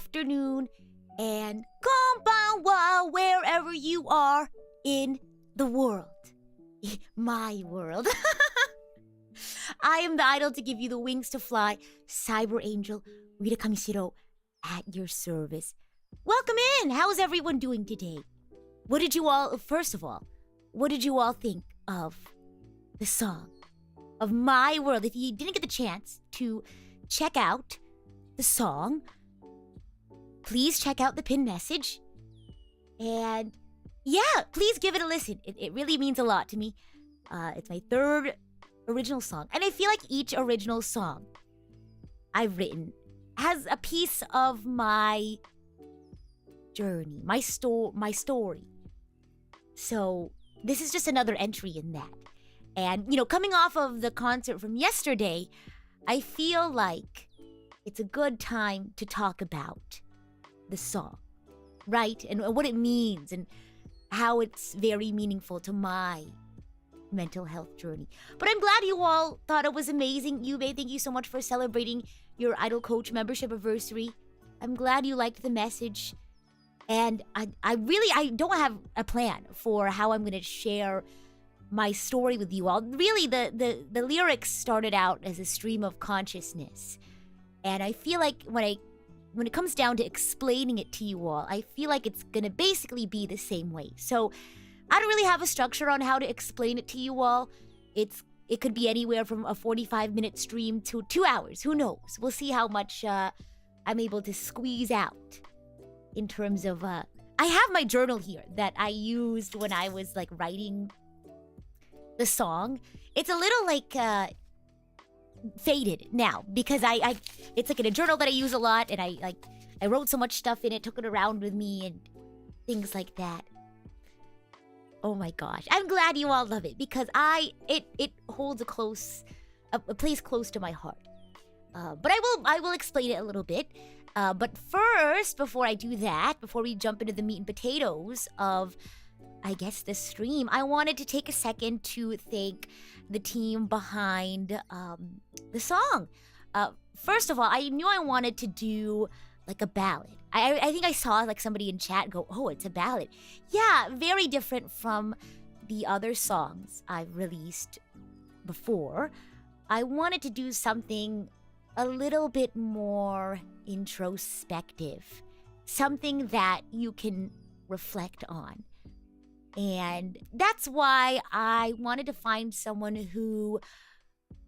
afternoon, and konbanwa wherever you are in the world. My world. I am the idol to give you the wings to fly, Cyber Angel, Rita Kamishiro, at your service. Welcome in! How's everyone doing today? First of all, what did you all think of the song of My World? If you didn't get the chance to check out the song, please check out the pinned message. And yeah, please give it a listen. It really means a lot to me. It's my third original song. And I feel like each original song I've written has a piece of my journey, my story. So this is just another entry in that. And, coming off of the concert from yesterday, I feel like it's a good time to talk about the song, right? And what it means and how it's very meaningful to my mental health journey. But I'm glad you all thought it was amazing. Yubei, thank you so much for celebrating your Idol Coach membership anniversary. I'm glad you liked the message. And I don't have a plan for how I'm going to share my story with you all. Really, the lyrics started out as a stream of consciousness. And I feel like when it comes down to explaining it to you all, I feel like it's going to basically be the same way. So I don't really have a structure on how to explain it to you all. It could be anywhere from a 45-minute stream to 2 hours. Who knows? We'll see how much I'm able to squeeze out in terms of... I have my journal here that I used when I was writing the song. It's a little faded now because it's in a journal that I use a lot, and I wrote so much stuff in it, took it around with me and things like that. Oh my gosh, I'm glad you all love it because it holds a place close to my heart. But I will explain it a little bit. But first, before I do that, before we jump into the meat and potatoes of, I guess, the stream, I wanted to take a second to thank the team behind the song. First of all, I knew I wanted to do a ballad. I think I saw somebody in chat go, "Oh, it's a ballad." Yeah, very different from the other songs I've released before. I wanted to do something a little bit more introspective, something that you can reflect on. And that's why I wanted to find someone who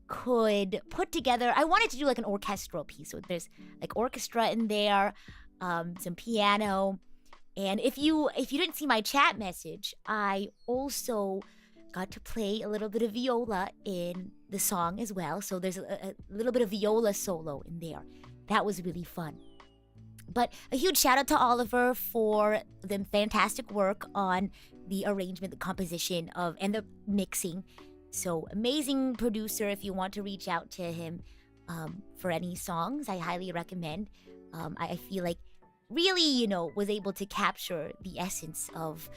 could put together... I wanted to do an orchestral piece. So there's orchestra in there, some piano. And if you didn't see my chat message, I also got to play a little bit of viola in the song as well. So there's a little bit of viola solo in there. That was really fun. But a huge shout out to Oliver for the fantastic work on the arrangement, the composition and the mixing. So amazing producer. If you want to reach out to him for any songs, I highly recommend. I feel like really, was able to capture the essence of,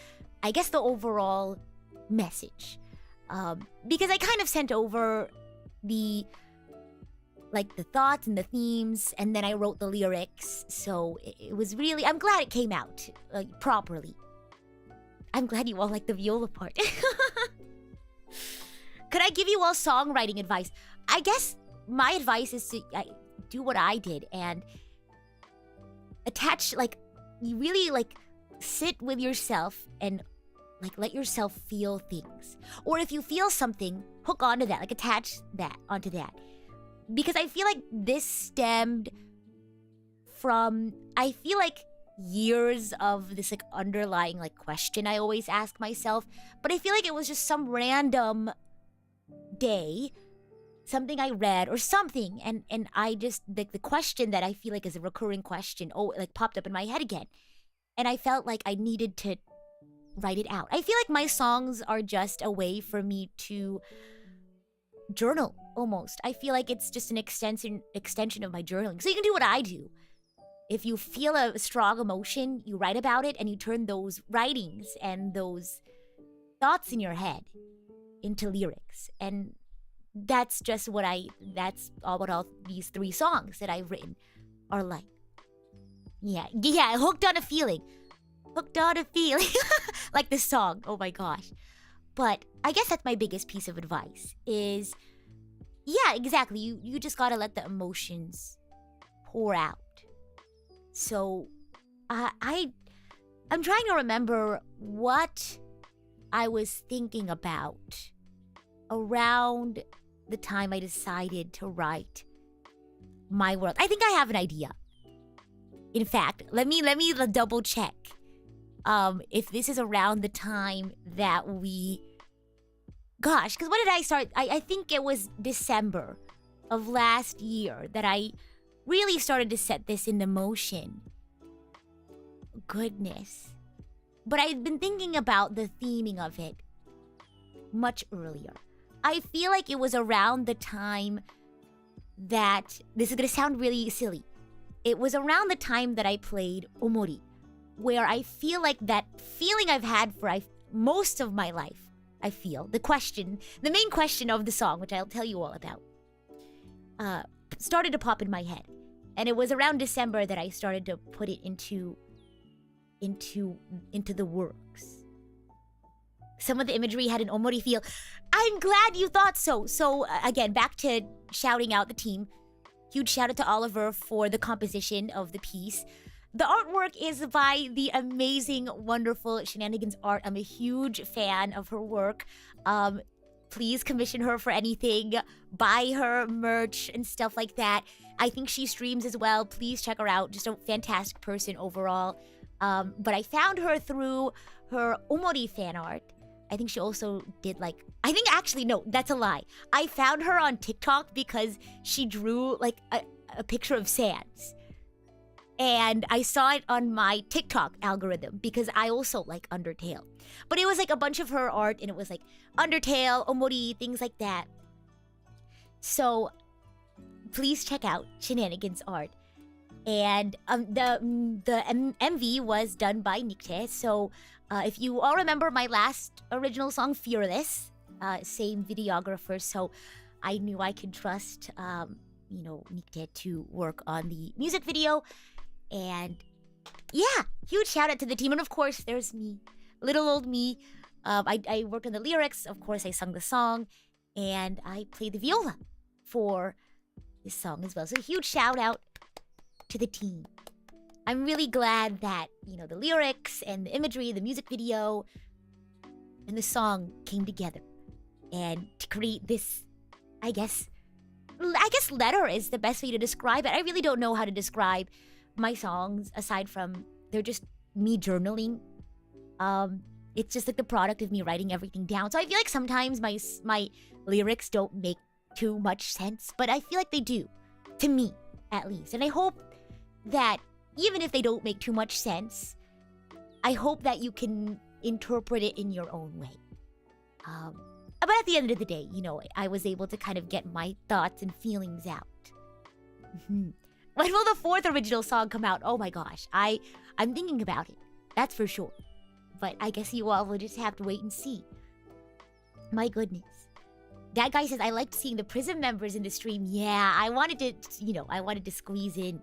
I guess, the overall message. Because I kind of sent over the thoughts and the themes, and then I wrote the lyrics. So it was really, I'm glad it came out properly. I'm glad you all like the viola part. Could I give you all songwriting advice? I guess my advice is to do what I did and attach, you really sit with yourself and let yourself feel things. Or if you feel something, hook onto that, attach that onto that. Because I feel like this stemmed from, I feel years of this underlying question I always ask myself. But I feel like it was just some random day, something I read or something, and I just the question that I feel is a recurring question popped up in my head again, and I felt like I needed to write it out. I feel like my songs are just a way for me to journal, almost. I feel like it's just an extension of my journaling. So you can do what I do. If you feel a strong emotion, you write about it and you turn those writings and those thoughts in your head into lyrics. And that's all what all these 3 songs that I've written are like. Yeah, hooked on a feeling. Hooked on a feeling. Like this song. Oh my gosh. But I guess that's my biggest piece of advice is, yeah, exactly. You just gotta let the emotions pour out. So I'm trying to remember what I was thinking about around the time I decided to write My World. I think I have an idea. In fact, let me double check. If this is around the time that because when did I start? I think it was December of last year that I really started to set this into motion. Goodness. But I'd been thinking about the theming of it much earlier. I feel like it was around the time that, this is going to sound really silly, it was around the time that I played Omori, where I feel like that feeling I've had for most of my life, I feel, the main question of the song, which I'll tell you all about, started to pop in my head. And it was around December that I started to put it into the works. Some of the imagery had an Omori feel. I'm glad you thought so. So again, back to shouting out the team. Huge shout out to Oliver for the composition of the piece. The artwork is by the amazing, wonderful Shenanigans Art. I'm a huge fan of her work. Please commission her for anything. Buy her merch and stuff like that. I think she streams as well. Please check her out. Just a fantastic person overall. But I found her through her Omori fan art. I think she also did no, that's a lie. I found her on TikTok because she drew like a picture of Sans. And I saw it on my TikTok algorithm because I also like Undertale. But it was like a bunch of her art and it was like Undertale, Omori, things like that. So please check out Shenanigans Art. And the MV was done by Nikte. So if you all remember my last original song, Fearless, same videographer. So I knew I could trust, Nikte to work on the music video. And yeah, huge shout out to the team. And of course, there's me, little old me. I worked on the lyrics. Of course, I sung the song. And I played the viola for this song as well. So huge shout out to the team. I'm really glad that, the lyrics and the imagery, the music video, and the song came together. And to create this, I guess letter is the best way to describe it. I really don't know how to describe my songs aside from they're just me journaling. It's just like the product of me writing everything down. So I feel like sometimes my lyrics don't make too much sense, but I feel like they do, to me at least. And I hope that even if they don't make too much sense, I hope that you can interpret it in your own way. But at the end of the day, I was able to kind of get my thoughts and feelings out. When will the fourth original song come out? Oh my gosh, I'm thinking about it. That's for sure. But I guess you all will just have to wait and see. My goodness. That guy says, I liked seeing the PRISM members in the stream. Yeah, I wanted to squeeze in.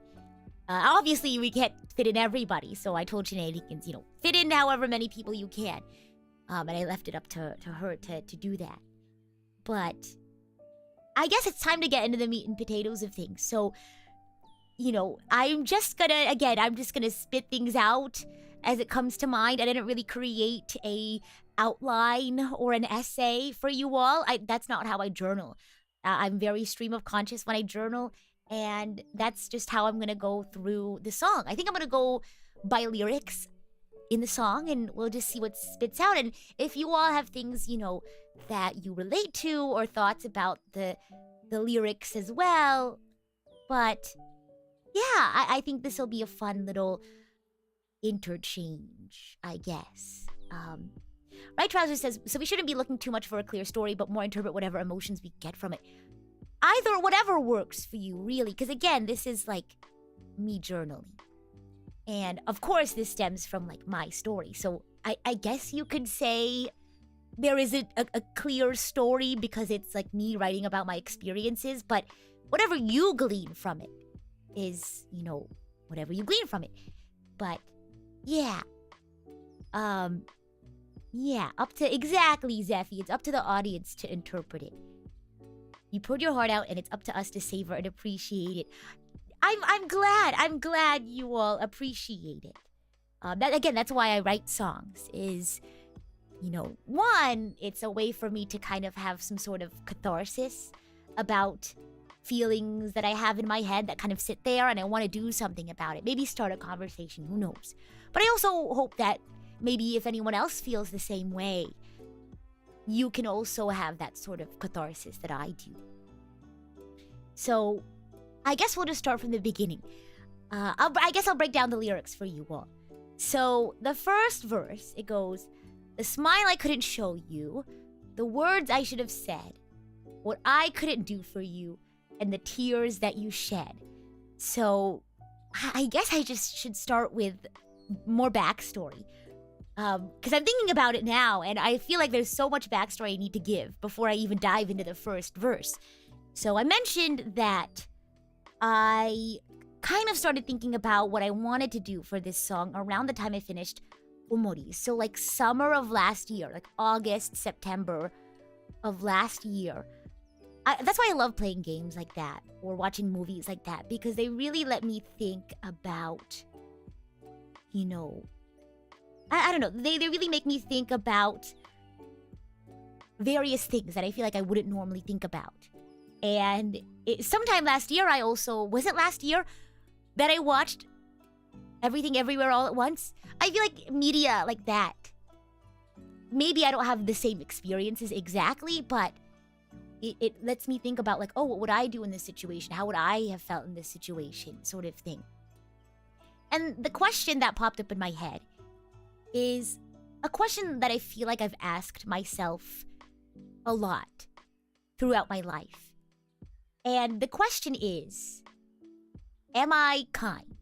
Obviously, we can't fit in everybody, so I told Shenanigans, fit in however many people you can. And I left it up to her to do that. But I guess it's time to get into the meat and potatoes of things. So, I'm just gonna spit things out as it comes to mind. I didn't really create a outline or an essay for you all. That's not how I journal. I'm very stream of conscious when I journal. And that's just how I'm going to go through the song. I think I'm going to go by lyrics in the song and we'll just see what spits out. And if you all have things, that you relate to or thoughts about the lyrics as well. But yeah, I think this will be a fun little interchange, I guess. Right Trouser says, so we shouldn't be looking too much for a clear story, but more interpret whatever emotions we get from it. Either, whatever works for you, really. Because again, this is like me journaling. And of course, this stems from like my story. So I guess you could say there isn't a clear story because it's like me writing about my experiences. But whatever you glean from it is, whatever you glean from it. But yeah. Yeah, up to exactly, Zephy. It's up to the audience to interpret it. You put your heart out, and it's up to us to savor and appreciate it. I'm glad you all appreciate it. That's why I write songs. Is, one, it's a way for me to kind of have some sort of catharsis about feelings that I have in my head that kind of sit there, and I want to do something about it. Maybe start a conversation. Who knows? But I also hope that maybe if anyone else feels the same way, you can also have that sort of catharsis that I do. So, I guess we'll just start from the beginning. I guess I'll break down the lyrics for you all. So, the first verse, it goes, "The smile I couldn't show you, the words I should have said, what I couldn't do for you, and the tears that you shed." So, I guess I just should start with more backstory. Because I'm thinking about it now, and I feel like there's so much backstory I need to give before I even dive into the first verse. So I mentioned that I kind of started thinking about what I wanted to do for this song around the time I finished Omori. So like summer of last year, like August, September of last year. That's why I love playing games like that or watching movies like that, because they really let me think about, I don't know. They really make me think about various things that I feel like I wouldn't normally think about. And sometime last year, was it last year that I watched Everything Everywhere All at Once? I feel like media like that. Maybe I don't have the same experiences exactly, but it lets me think about like, oh, what would I do in this situation? How would I have felt in this situation? Sort of thing. And the question that popped up in my head is a question that I feel like I've asked myself a lot throughout my life. And the question is, am I kind?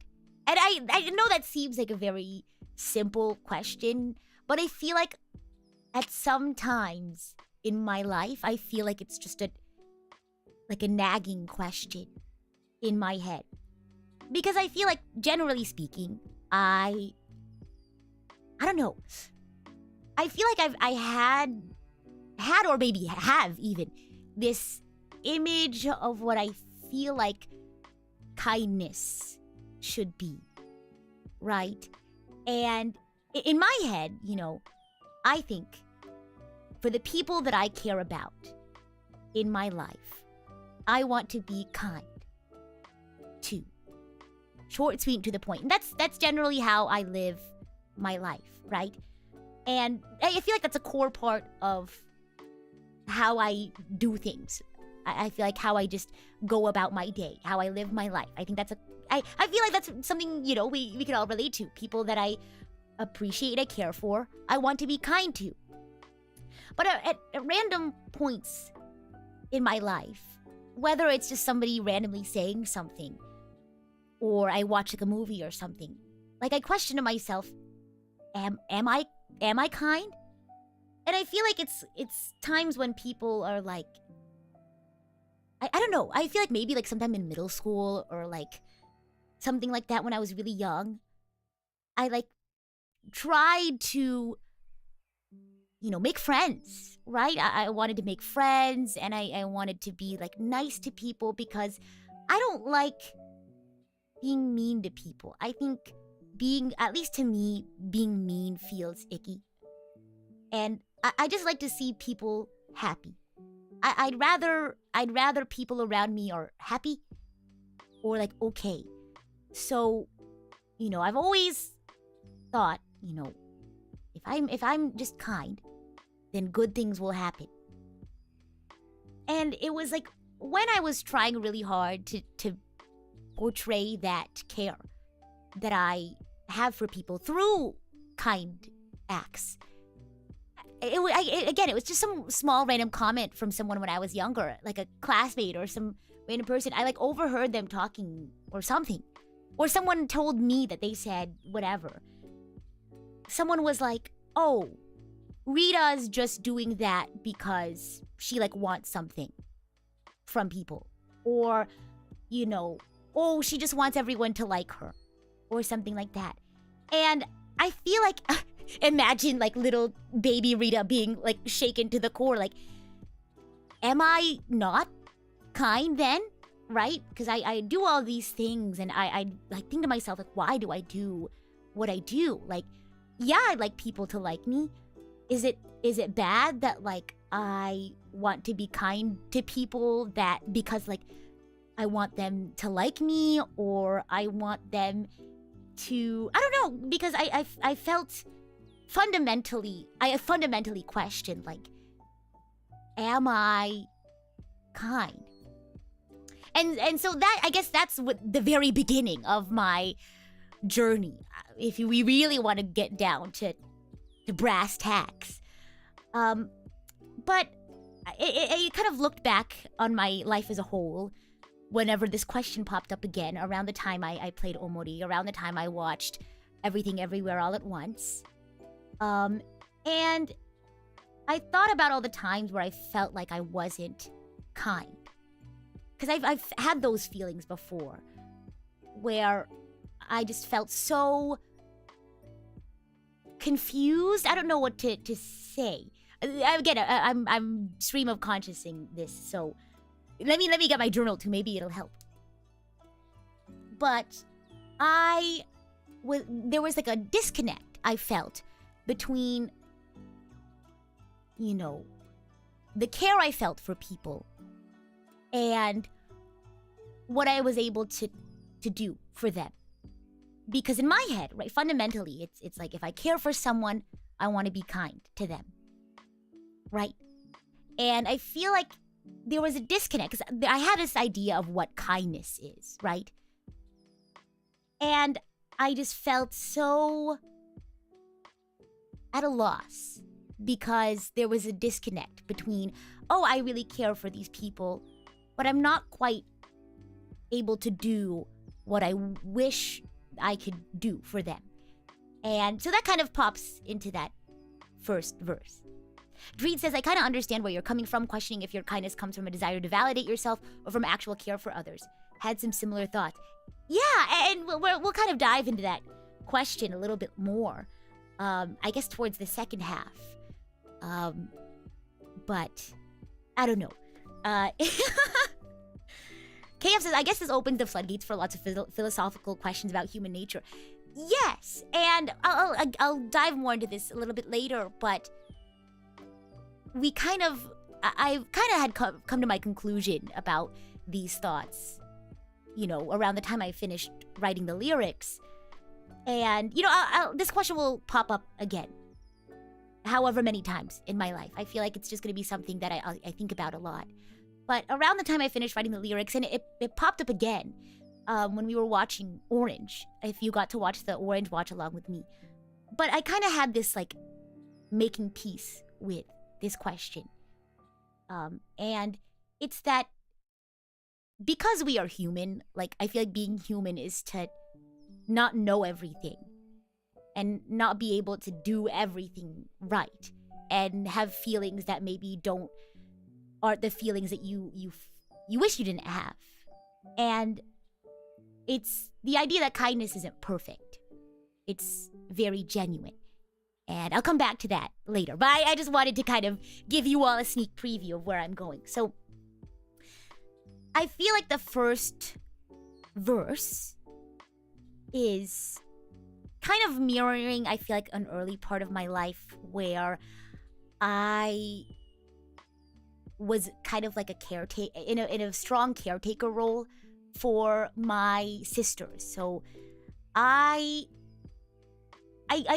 And I know that seems like a very simple question, but I feel like at some times in my life, I feel like it's just a nagging question in my head. Because I feel like, generally speaking, I don't know. I feel like I had or maybe have even this image of what I feel like kindness should be, right? And in my head, I think for the people that I care about in my life, I want to be kind too. Short, sweet, to the point. And that's generally how I live my life, right? And I feel like that's a core part of how I do things. I feel like how I just go about my day, how I live my life. I think I feel like that's something, we can all relate to. People that I appreciate, I care for, I want to be kind to. But at random points in my life, whether it's just somebody randomly saying something, or I watch like a movie or something, like I question to myself, am I kind? And I feel like it's times when people are like, I don't know, I feel like maybe like sometime in middle school or like something like that when I was really young, I like tried to, make friends, right? I wanted to make friends, and I wanted to be like nice to people because I don't like being mean to people. I think at least to me, being mean feels icky. And I just like to see people happy. I'd rather people around me are happy or like okay. So, I've always thought, if I'm just kind, then good things will happen. And it was like when I was trying really hard to portray that care that I have for people through kind acts. It was just some small random comment from someone when I was younger, like a classmate or some random person. I like overheard them talking or something. Or someone told me that they said whatever. Someone was like, oh, Rita's just doing that because she like wants something from people. Or, oh, she just wants everyone to like her. or something like that. And I feel like, imagine like little baby Rita being like shaken to the core. Like, am I not kind then? Right? Because I do all these things and I like think to myself, like, why do I do what I do? Like, yeah, I'd like people to like me. Is it bad that like I want to be kind to people that because like I want them to like me, or I want them to, I don't know, because I felt fundamentally questioned, like, am I kind? And so that, I guess that's what the very beginning of my journey, if we really want to get down to brass tacks. But I kind of looked back on my life as a whole whenever this question popped up again, around the time I played Omori, around the time I watched Everything Everywhere All at Once. And I thought about all the times where I felt like I wasn't kind. Because I've had those feelings before, where I just felt so confused. I don't know what to say. Again, I'm stream of consciousing this, so let me get my journal too. Maybe it'll help. But there was like a disconnect I felt between, you know, the care I felt for people and what I was able to do for them. Because in my head, right, fundamentally, it's like if I care for someone, I want to be kind to them, right? And I feel like there was a disconnect because I had this idea of what kindness is, right? And I just felt so at a loss because there was a disconnect between, oh, I really care for these people, but I'm not quite able to do what I wish I could do for them. And so that kind of pops into that first verse. Dreed says, I kind of understand where you're coming from, questioning if your kindness comes from a desire to validate yourself or from actual care for others. Had some similar thoughts. Yeah, and we'll kind of dive into that question a little bit more, I guess towards the second half. But I don't know. KF says, I guess this opens the floodgates for lots of philosophical questions about human nature. Yes, and I'll dive more into this a little bit later, but I kind of had come to my conclusion about these thoughts, you know, around the time I finished writing the lyrics. And, you know, this question will pop up again, however many times in my life. I feel like it's just going to be something that I think about a lot. But around the time I finished writing the lyrics, and it popped up again when we were watching Orange, if you got to watch the Orange watch along with me. But I kind of had this, like, making peace with this question. And it's that because we are human, like, I feel like being human is to not know everything and not be able to do everything right and have feelings that maybe aren't the feelings that you wish you didn't have. And it's the idea that kindness isn't perfect. It's very genuine. And I'll come back to that later. But I just wanted to kind of give you all a sneak preview of where I'm going. So I feel like the first verse is kind of mirroring, I feel like, an early part of my life where I was kind of like a caretaker, in a strong caretaker role for my sisters. So I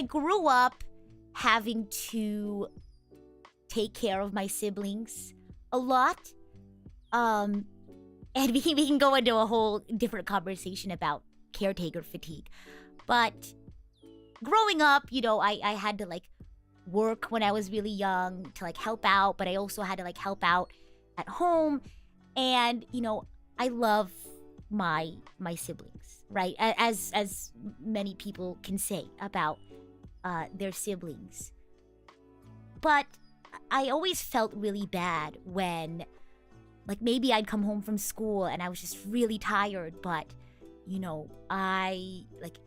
grew up having to take care of my siblings a lot. And we can go into a whole different conversation about caretaker fatigue. But growing up, you know, I had to, like, work when I was really young to, like, help out, but I also had to, like, help out at home. And, you know, I love my siblings, right? As many people can say about their siblings. But I always felt really bad when, like, maybe I'd come home from school and I was just really tired, but, I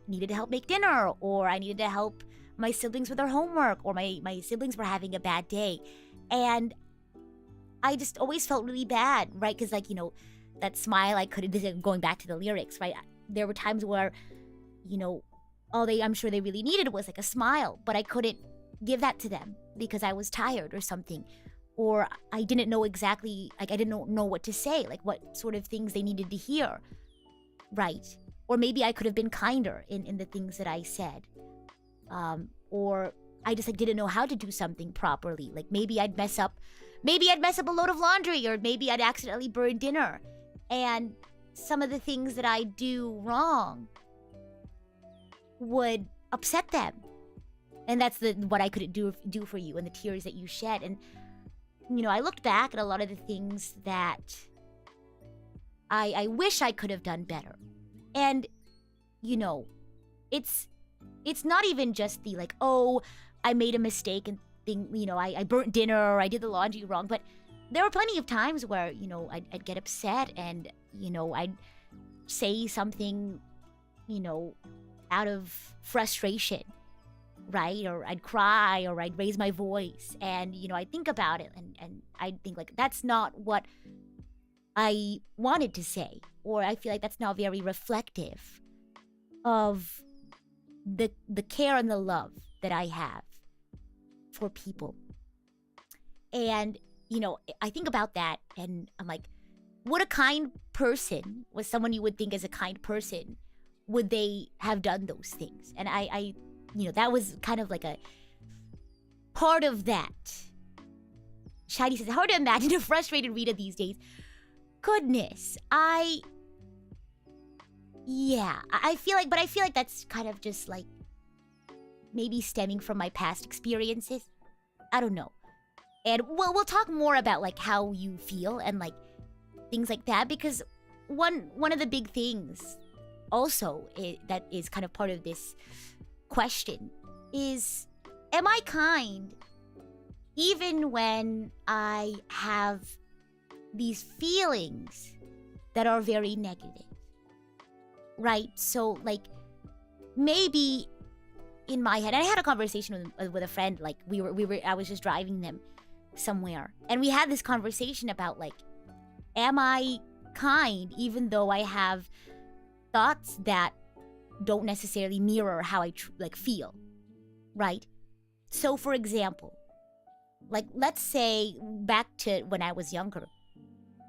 needed to help make dinner, or I needed to help my siblings with their homework, or my siblings were having a bad day. And I just always felt really bad, right? Because that smile I couldn't, this is going back to the lyrics, right? There were times where, all I'm sure they really needed was a smile, but I couldn't give that to them because I was tired or something. Or I didn't know exactly, I didn't know what to say, what sort of things they needed to hear, right? Or maybe I could have been kinder in the things that I said. Or I just didn't know how to do something properly. Maybe I'd mess up a load of laundry, or maybe I'd accidentally burn dinner. And some of the things that I do wrong would upset them. And that's what I couldn't do for you, and the tears that you shed. And I looked back at a lot of the things that I wish I could have done better. And it's not even just the I made a mistake and I burnt dinner, or I did the laundry wrong. But there were plenty of times where I'd get upset, and I'd say something out of frustration, right? Or I'd cry, or I'd raise my voice, and I'd think about it, and I'd think that's not what I wanted to say, or I feel that's not very reflective of the care and the love that I have for people. And I think about that, and I'm what a kind person, was someone you would think as a kind person, would they have done those things? And I that was kind of a part of that. Shiny says, hard to imagine a frustrated Rita these days. Goodness, I feel like that's kind of just maybe stemming from my past experiences. I don't know. And we'll talk more about how you feel and things like that, because one of the big things also that is kind of part of this question is, am I kind even when I have these feelings that are very negative, right? So maybe in my head, and I had a conversation with a friend, I was just driving them somewhere, and we had this conversation about am I kind even though I have thoughts that don't necessarily mirror how I feel, right? So for example, let's say back to when I was younger,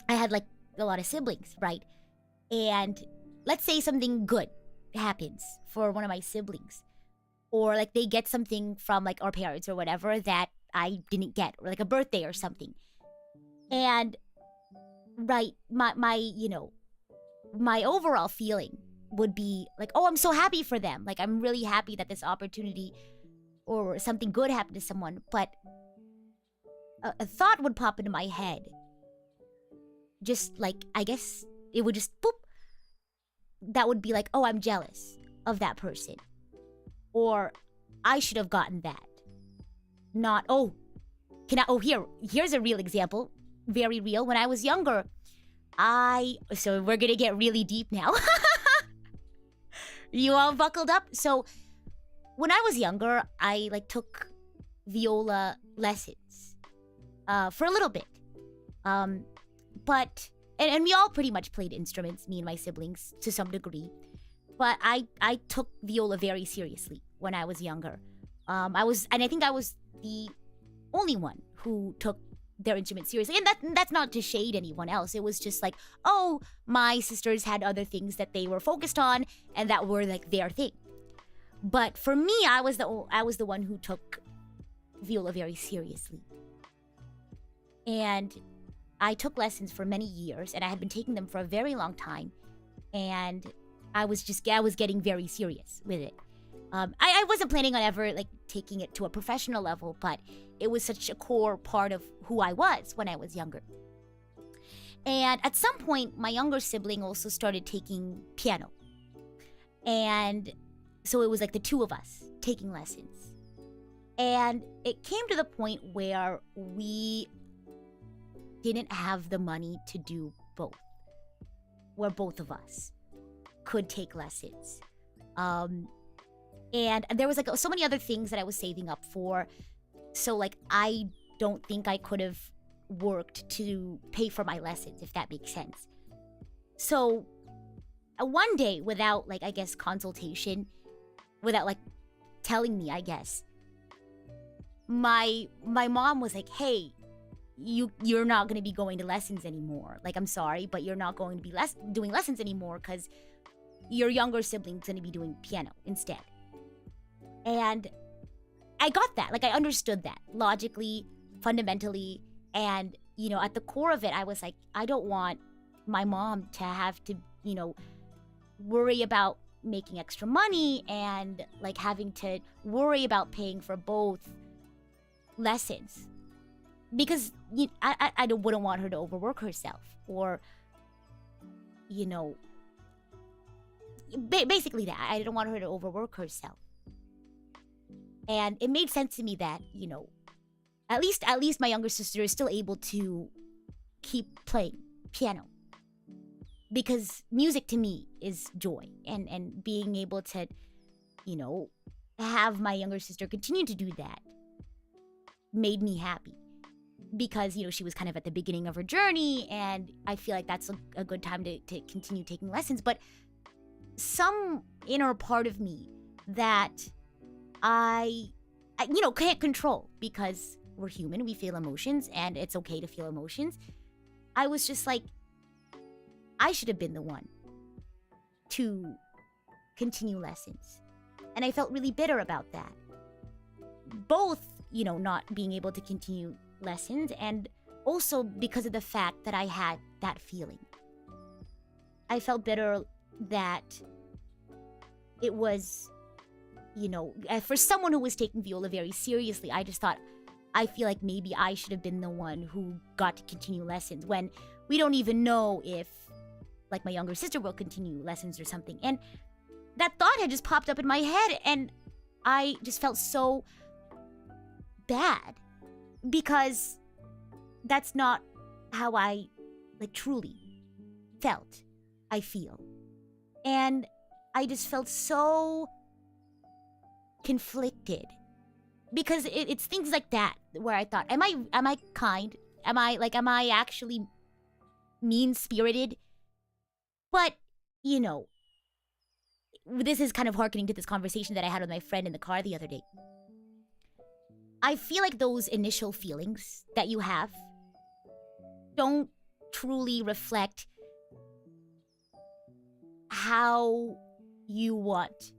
I had a lot of siblings, right? And let's say something good happens for one of my siblings, or they get something from our parents or whatever that I didn't get, or a birthday or something. And right, my overall feeling would be oh, I'm so happy for them. I'm really happy that this opportunity or something good happened to someone. But a thought would pop into my head. Just I guess it would just boop. That would be oh, I'm jealous of that person. Or I should have gotten that. Not, here's a real example. Very real. When I was younger, so we're gonna get really deep now. You all buckled up? So when I was younger, I took viola lessons for a little bit. But and we all pretty much played instruments, me and my siblings, to some degree. But I took viola very seriously when I was younger. I think I was the only one who took their instrument seriously. And that's not to shade anyone else. It was just oh, my sisters had other things that they were focused on, and that were their thing. But for me, I was the one who took viola very seriously. And I took lessons for many years, and I had been taking them for a very long time. And I was getting very serious with it. I wasn't planning on ever taking it to a professional level, but it was such a core part of who I was when I was younger. And at some point, my younger sibling also started taking piano. And so it was the two of us taking lessons. And it came to the point where we didn't have the money to do both. We're both of us. could take lessons. And there was like so many other things that I was saving up for. So like I don't think I could have worked to pay for my lessons, if that makes sense. So one day, without like, I guess, consultation, without like telling me, I guess, my mom was like, hey, you're not going to be going to lessons anymore. Like, I'm sorry, but you're not going to be doing lessons anymore because your younger sibling's going to be doing piano instead. And I got that. Like, I understood that logically, fundamentally, and, you know, at the core of it, I was like, I don't want my mom to have to, you know, worry about making extra money and, like, having to worry about paying for both lessons. Because I wouldn't want her to overwork herself or, you know, basically that. I didn't want her to overwork herself. And it made sense to me that, you know, at least my younger sister is still able to keep playing piano. Because music to me is joy. And being able to, you know, have my younger sister continue to do that made me happy. Because, you know, she was kind of at the beginning of her journey, and I feel like that's a good time to continue taking lessons. But some inner part of me that I you know, can't control, because we're human, we feel emotions, and it's okay to feel emotions. I was just like, I should have been the one to continue lessons. And I felt really bitter about that. Both, you know, not being able to continue lessons, and also because of the fact that I had that feeling. I felt bitter that it was, you know, for someone who was taking viola very seriously, I just thought, I feel like maybe I should have been the one who got to continue lessons, when we don't even know if, like, my younger sister will continue lessons or something. And that thought had just popped up in my head, and I just felt so bad, because that's not how I, like, truly felt, I feel. And I just felt so conflicted, because it's things like that where I thought, am I kind? Am I actually mean-spirited? But, you know, this is kind of hearkening to this conversation that I had with my friend in the car the other day. I feel like those initial feelings that you have don't truly reflect how you want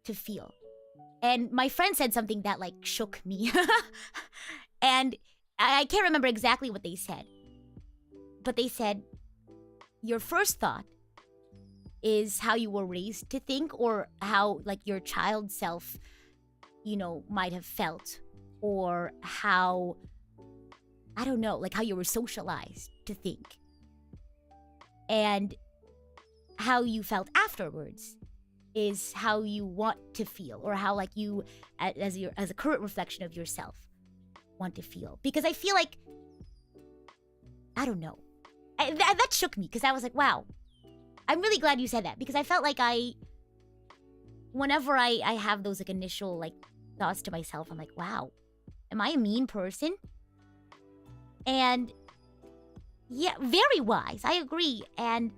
to feel. And my friend said something that, like, shook me. And I can't remember exactly what they said. But they said, your first thought is how you were raised to think, or how, like, your child self, you know, might have felt. Or how, I don't know, like how you were socialized to think. And how you felt afterwards is how you want to feel, or how, like, you, as a current reflection of yourself, want to feel. Because I feel like, I don't know. That shook me, because I was like, wow. I'm really glad you said that, because I felt like whenever I have those, like, initial, like, thoughts to myself, I'm like, wow. Am I a mean person? And yeah, very wise. I agree. And,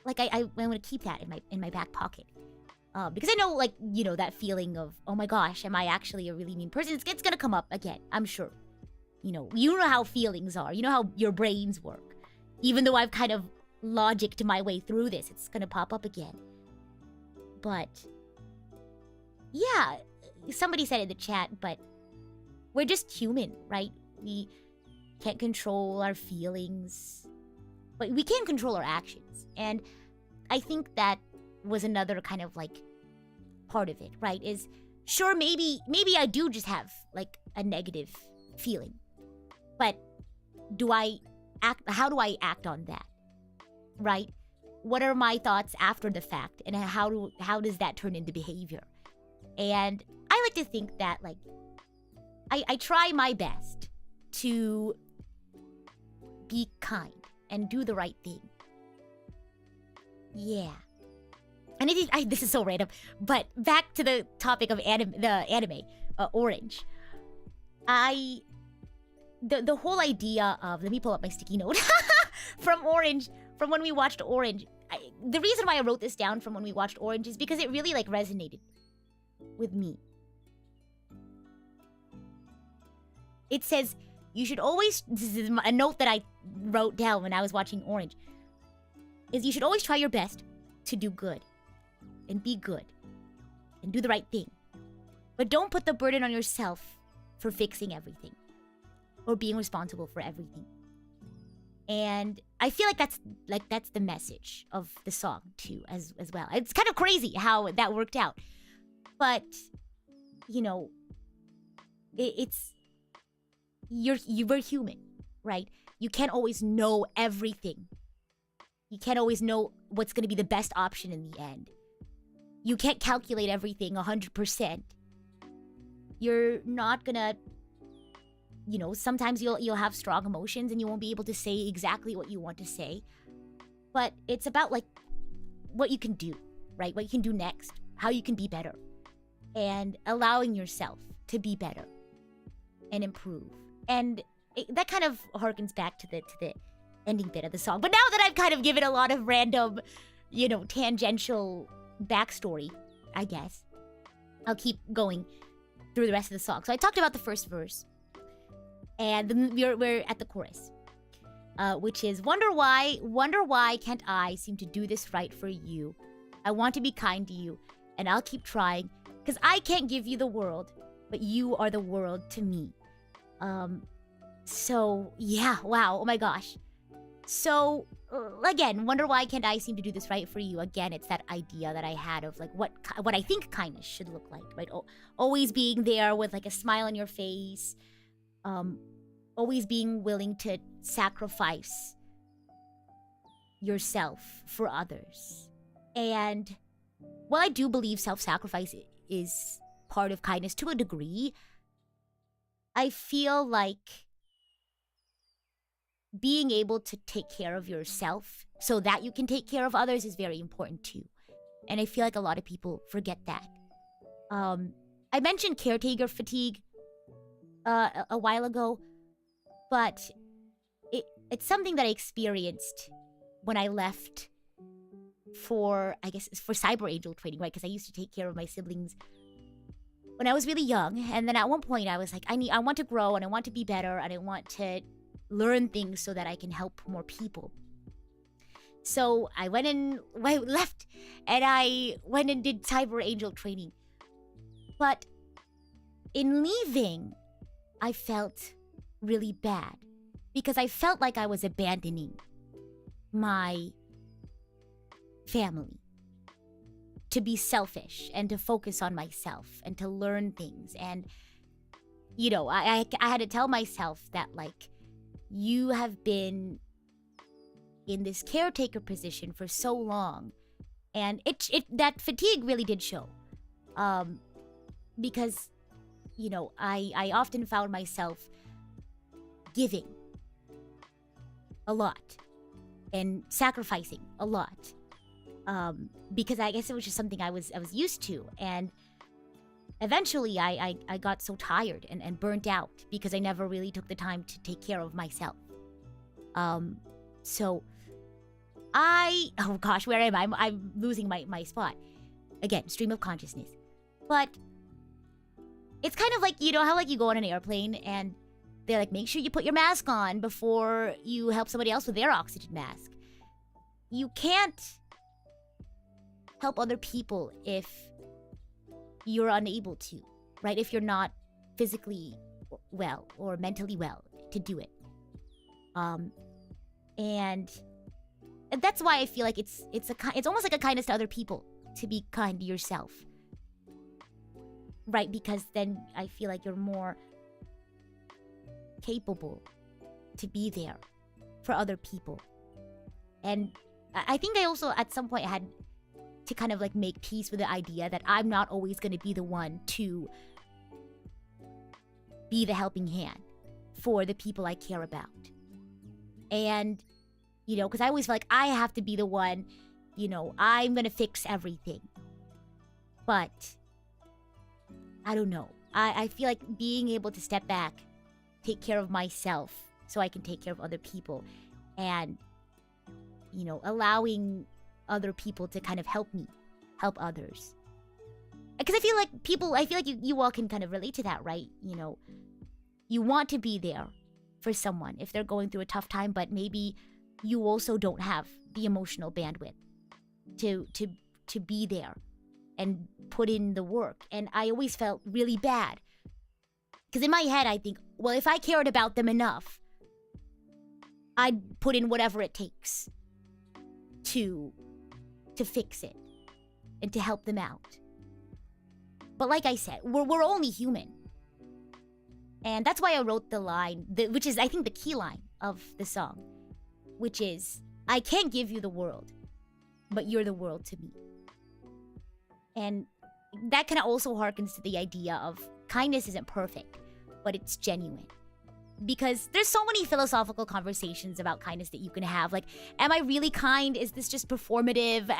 like, I'm gonna keep that in my back pocket, because I know, like, you know, that feeling of, oh my gosh, am I actually a really mean person? It's gonna come up again, I'm sure. You know how feelings are. You know how your brains work. Even though I've kind of logicked my way through this, it's gonna pop up again. But yeah, somebody said in the chat, but we're just human, right? We can't control our feelings, but we can control our actions. And I think that was another kind of, like, part of it, right? Is, sure, maybe I do just have, like, a negative feeling, but how do I act on that, right? What are my thoughts after the fact, and how does that turn into behavior? And I like to think that, like, I try my best to be kind and do the right thing. Yeah. And this is so random, but back to the topic of the anime, Orange. The whole idea of, let me pull up my sticky note from Orange, from when we watched Orange. The reason why I wrote this down from when we watched Orange is because it really like resonated with me. It says, you should always, this is a note that I wrote down when I was watching Orange, is you should always try your best to do good and be good and do the right thing. But don't put the burden on yourself for fixing everything or being responsible for everything. And I feel like that's the message of the song too, as well. It's kind of crazy how that worked out. But, you know, we're human, right? You can't always know everything. You can't always know what's going to be the best option in the end. You can't calculate everything 100%. You're not gonna, you know, sometimes you'll have strong emotions and you won't be able to say exactly what you want to say. But it's about like what you can do, right? What you can do next, how you can be better, and allowing yourself to be better and improve. And that kind of harkens back to the ending bit of the song. But now that I've kind of given a lot of random, you know, tangential backstory, I guess, I'll keep going through the rest of the song. So I talked about the first verse, and then we're at the chorus, which is, wonder why can't I seem to do this right for you? I want to be kind to you, and I'll keep trying, because I can't give you the world, but you are the world to me. So yeah, wow, oh my gosh. So again, wonder why can't I seem to do this right for you? Again, it's that idea that I had of like what I think kindness should look like, right? Always being there with like a smile on your face, always being willing to sacrifice yourself for others. And while I do believe self-sacrifice is part of kindness to a degree, I feel like being able to take care of yourself so that you can take care of others is very important too. And I feel like a lot of people forget that. I mentioned caretaker fatigue a while ago, but it's something that I experienced when I left for Cyber Angel training, right? Because I used to take care of my siblings when I was really young. And then at one point I was like, I want to grow and I want to be better and I want to learn things so that I can help more people. So I left and I went and did Cyber Angel training. But in leaving, I felt really bad because I felt like I was abandoning my family to be selfish and to focus on myself and to learn things. And, you know, I had to tell myself that, like, you have been in this caretaker position for so long, and that fatigue really did show, because, you know, I often found myself giving a lot and sacrificing a lot, because I guess it was just something I was used to. And eventually I got so tired and burnt out because I never really took the time to take care of myself. So oh gosh, where am I? I'm losing my spot. Again, stream of consciousness. But it's kind of like, you know how like you go on an airplane and they're like, make sure you put your mask on before you help somebody else with their oxygen mask. You can't help other people if you're unable to, right? If you're not physically well or mentally well to do it. And that's why I feel like it's almost like a kindness to other people to be kind to yourself, right? Because then I feel like you're more capable to be there for other people. And I think I also at some point had to kind of like make peace with the idea that I'm not always going to be the one to be the helping hand for the people I care about. And, you know, because I always feel like I have to be the one I'm gonna fix everything. But I don't know. I feel like being able to step back, take care of myself so I can take care of other people, and allowing other people to kind of help me help others. Because I feel like you all can kind of relate to that, right? You want to be there for someone if they're going through a tough time, but maybe you also don't have the emotional bandwidth to be there and put in the work. And I always felt really bad. Because in my head, I think, well, if I cared about them enough, I'd put in whatever it takes to fix it and to help them out. But like I said, we're only human. And that's why I wrote the line, which is, I think, the key line of the song, which is, I can't give you the world, but you're the world to me. And that kind of also harkens to the idea of kindness isn't perfect, but it's genuine. Because there's so many philosophical conversations about kindness that you can have. Like, am I really kind? Is this just performative?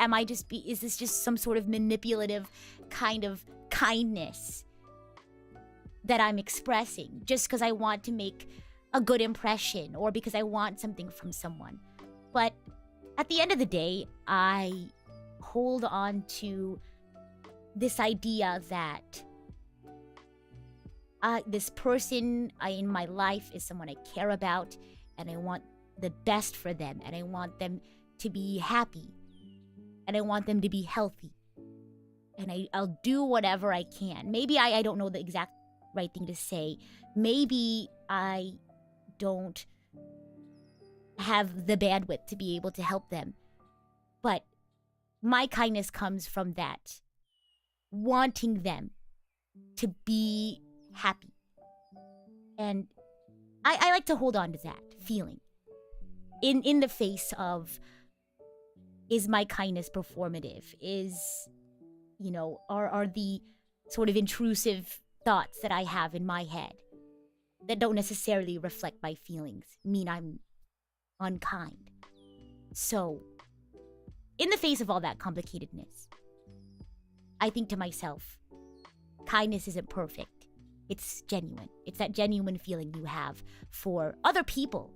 Is this just some sort of manipulative kind of kindness that I'm expressing just because I want to make a good impression or because I want something from someone? But at the end of the day, I hold on to this idea that this person in my life is someone I care about, and I want the best for them, and I want them to be happy, and I want them to be healthy. And I'll do whatever I can. Maybe I don't know the exact right thing to say. Maybe I don't have the bandwidth to be able to help them. But my kindness comes from that. Wanting them to be happy. And I like to hold on to that feeling. In the face of, is my kindness performative? Are the sort of intrusive thoughts that I have in my head that don't necessarily reflect my feelings mean I'm unkind? So, in the face of all that complicatedness, I think to myself, kindness isn't perfect. It's genuine. It's that genuine feeling you have for other people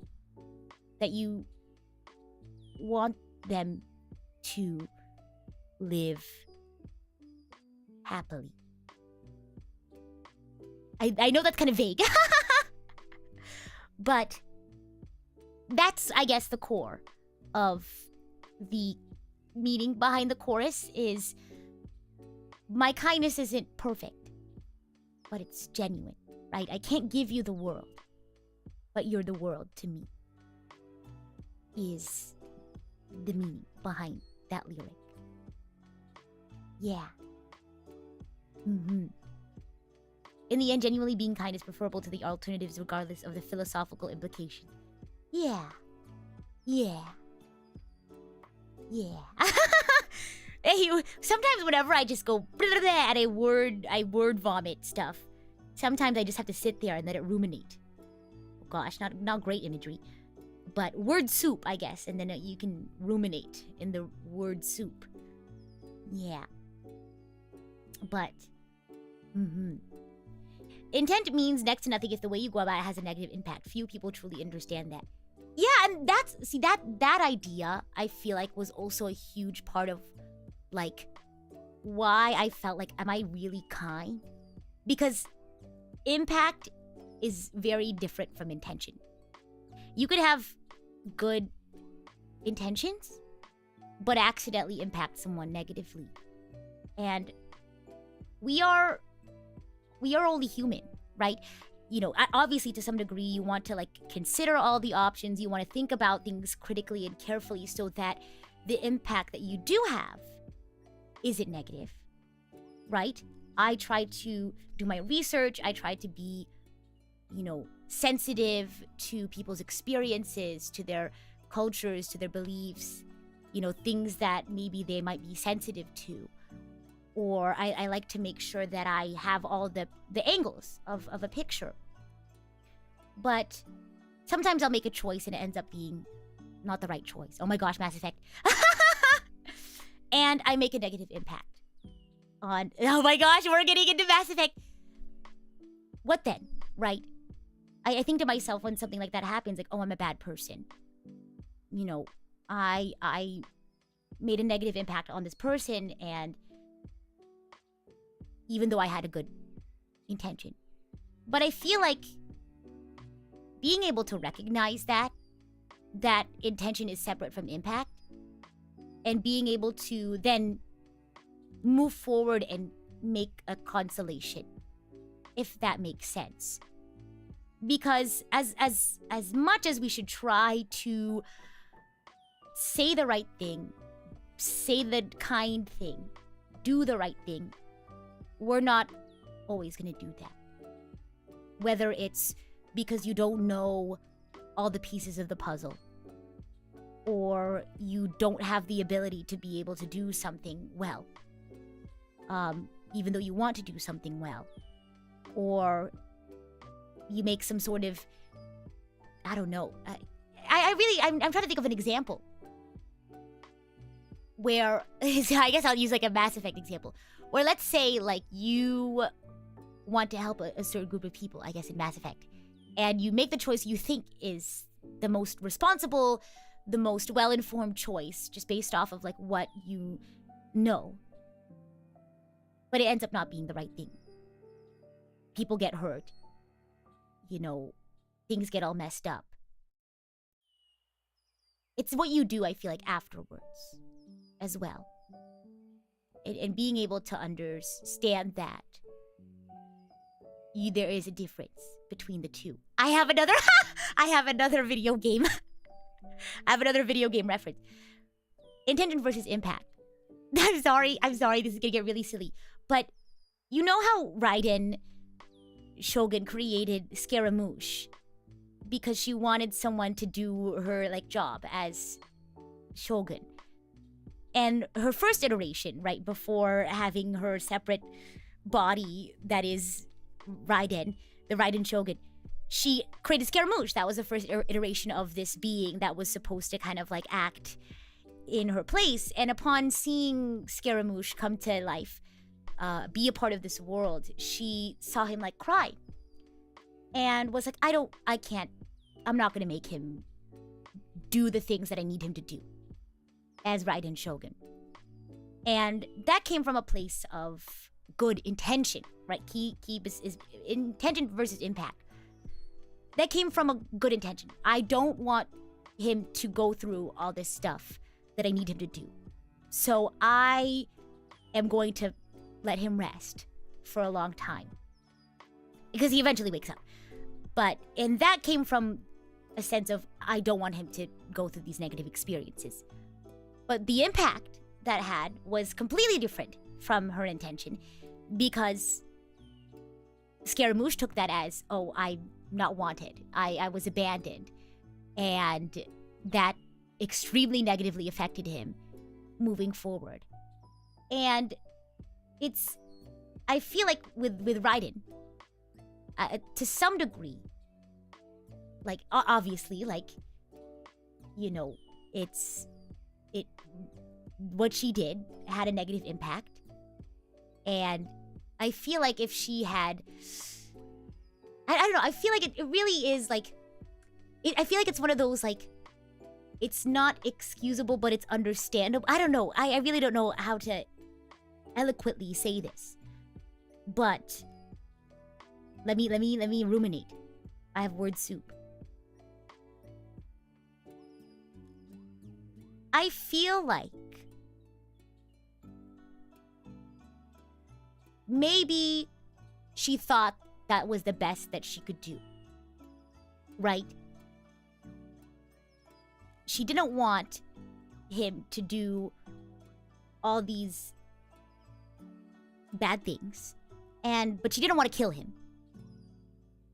that you want them to live happily. I know that's kind of vague. But that's, I guess, the core of the meaning behind the chorus is, my kindness isn't perfect, but it's genuine, right? I can't give you the world, but you're the world to me, is the meaning behind that lyric. Yeah. In the end, genuinely being kind is preferable to the alternatives regardless of the philosophical implication. Yeah. Sometimes whenever I just go and I word vomit stuff, sometimes I just have to sit there and let it ruminate. Oh gosh, not great imagery. But word soup, I guess, and then you can ruminate in the word soup. Yeah. But, intent means next to nothing if the way you go about it has a negative impact. Few people truly understand that. Yeah, and that idea, I feel like, was also a huge part of, like, why I felt like, am I really kind? Because impact is very different from intention. You could have good intentions, but accidentally impact someone negatively. And we are only human, right? Obviously to some degree you want to consider all the options, you want to think about things critically and carefully so that the impact that you do have isn't negative, right? I try to do my research, I try to be, sensitive to people's experiences, to their cultures, to their beliefs, things that maybe they might be sensitive to. Or I like to make sure that I have all the angles of a picture. But sometimes I'll make a choice and it ends up being not the right choice. Oh my gosh, Mass Effect. and I make a negative impact on... Oh my gosh, we're getting into Mass Effect. What then, right? I think to myself when something like that happens, like, oh, I'm a bad person. You know, I made a negative impact on this person, and even though I had a good intention. But I feel like being able to recognize that intention is separate from impact, and being able to then move forward and make a consolation, if that makes sense. Because as much as we should try to say the right thing, say the kind thing, do the right thing, we're not always going to do that. Whether it's because you don't know all the pieces of the puzzle, or you don't have the ability to be able to do something well, even though you want to do something well, or you make some sort of, I don't know. I'm trying to think of an example where, I guess I'll use like a Mass Effect example, where let's say like you want to help a certain group of people, I guess in Mass Effect, and you make the choice you think is the most responsible, the most well-informed choice, just based off of like what you know. But it ends up not being the right thing. People get hurt. You know, things get all messed up. It's what you do, I feel like, afterwards as well. And being able to understand that there is a difference between the two. I have another video game. I have another video game reference. Intention versus impact. I'm sorry, this is gonna get really silly. But you know how Raiden Shogun created Scaramouche because she wanted someone to do her like job as Shogun. And her first iteration, right, before having her separate body that is Raiden, the Raiden Shogun, she created Scaramouche. That was the first iteration of this being that was supposed to kind of like act in her place. And upon seeing Scaramouche come to life, be a part of this world, she saw him like cry and was like, I'm not gonna make him do the things that I need him to do as Raiden Shogun. And that came from a place of good intention, right? Key is intention versus impact. That came from a good intention. I don't want him to go through all this stuff that I need him to do. So I am going to let him rest for a long time. Because he eventually wakes up. And that came from a sense of, I don't want him to go through these negative experiences. But the impact that had was completely different from her intention, because Scaramouche took that as, oh, I'm not wanted. I was abandoned. And that extremely negatively affected him moving forward. And I feel like with Raiden, to some degree, like, obviously, like, you know, what she did had a negative impact. And I feel like if she had, I don't know, I feel like it really is like, I feel like it's one of those, like, it's not excusable, but it's understandable. I don't know. I really don't know how to eloquently say this. But let me ruminate. I have word soup. I feel like maybe she thought that was the best that she could do. Right? She didn't want him to do all these bad things. But she didn't want to kill him.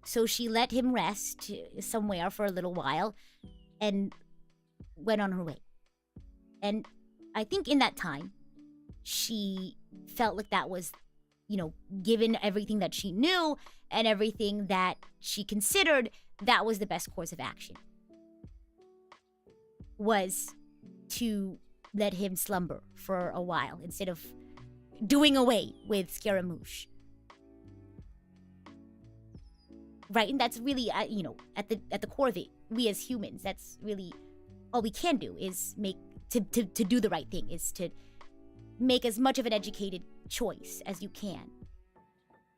So she let him rest somewhere for a little while and went on her way. And I think in that time, she felt like that was, you know, given everything that she knew and everything that she considered, that was the best course of action. Was to let him slumber for a while instead of doing away with Scaramouche. Right? And that's really, at the core of it, we as humans, that's really all we can do is to do the right thing, is to make as much of an educated choice as you can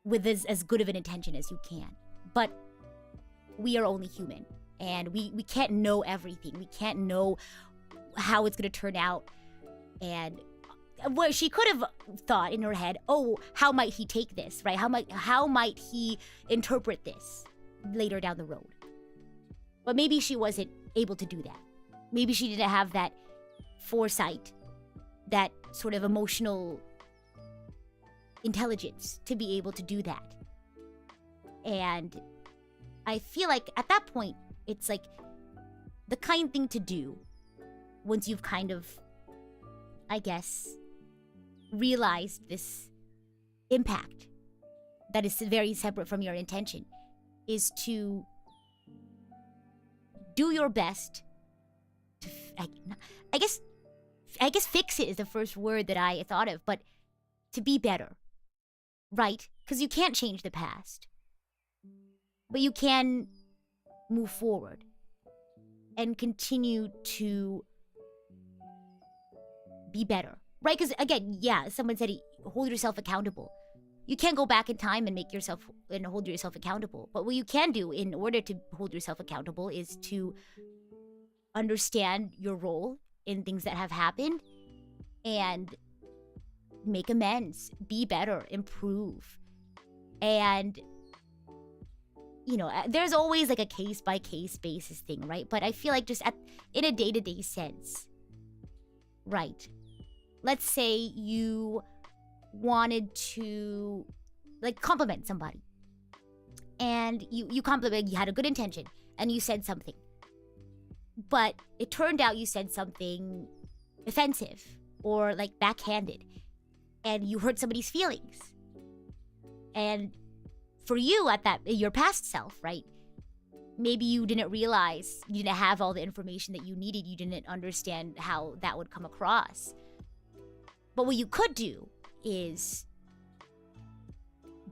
with as good of an intention as you can. But we are only human, and we can't know everything. We can't know how it's going to turn out. And what she could have thought in her head, oh, how might he take this, right? How might he interpret this later down the road? But maybe she wasn't able to do that. Maybe she didn't have that foresight, that sort of emotional intelligence to be able to do that. And I feel like at that point, it's like the kind thing to do once you've kind of, I guess, realized this impact that is very separate from your intention, is to do your best to, I guess fix it is the first word that I thought of, but to be better, right? Because you can't change the past, but you can move forward and continue to be better, right? Because again, yeah, someone said hold yourself accountable. You can't go back in time and hold yourself accountable. But what you can do in order to hold yourself accountable is to understand your role in things that have happened and make amends, be better, improve. And there's always like a case by case basis thing, right? But I feel like just in a day-to-day sense, right? Let's say you wanted to compliment somebody, and you had a good intention and you said something, but it turned out you said something offensive or backhanded, and you hurt somebody's feelings. And for you your past self, right? Maybe you didn't realize, you didn't have all the information that you needed, you didn't understand how that would come across. But what you could do is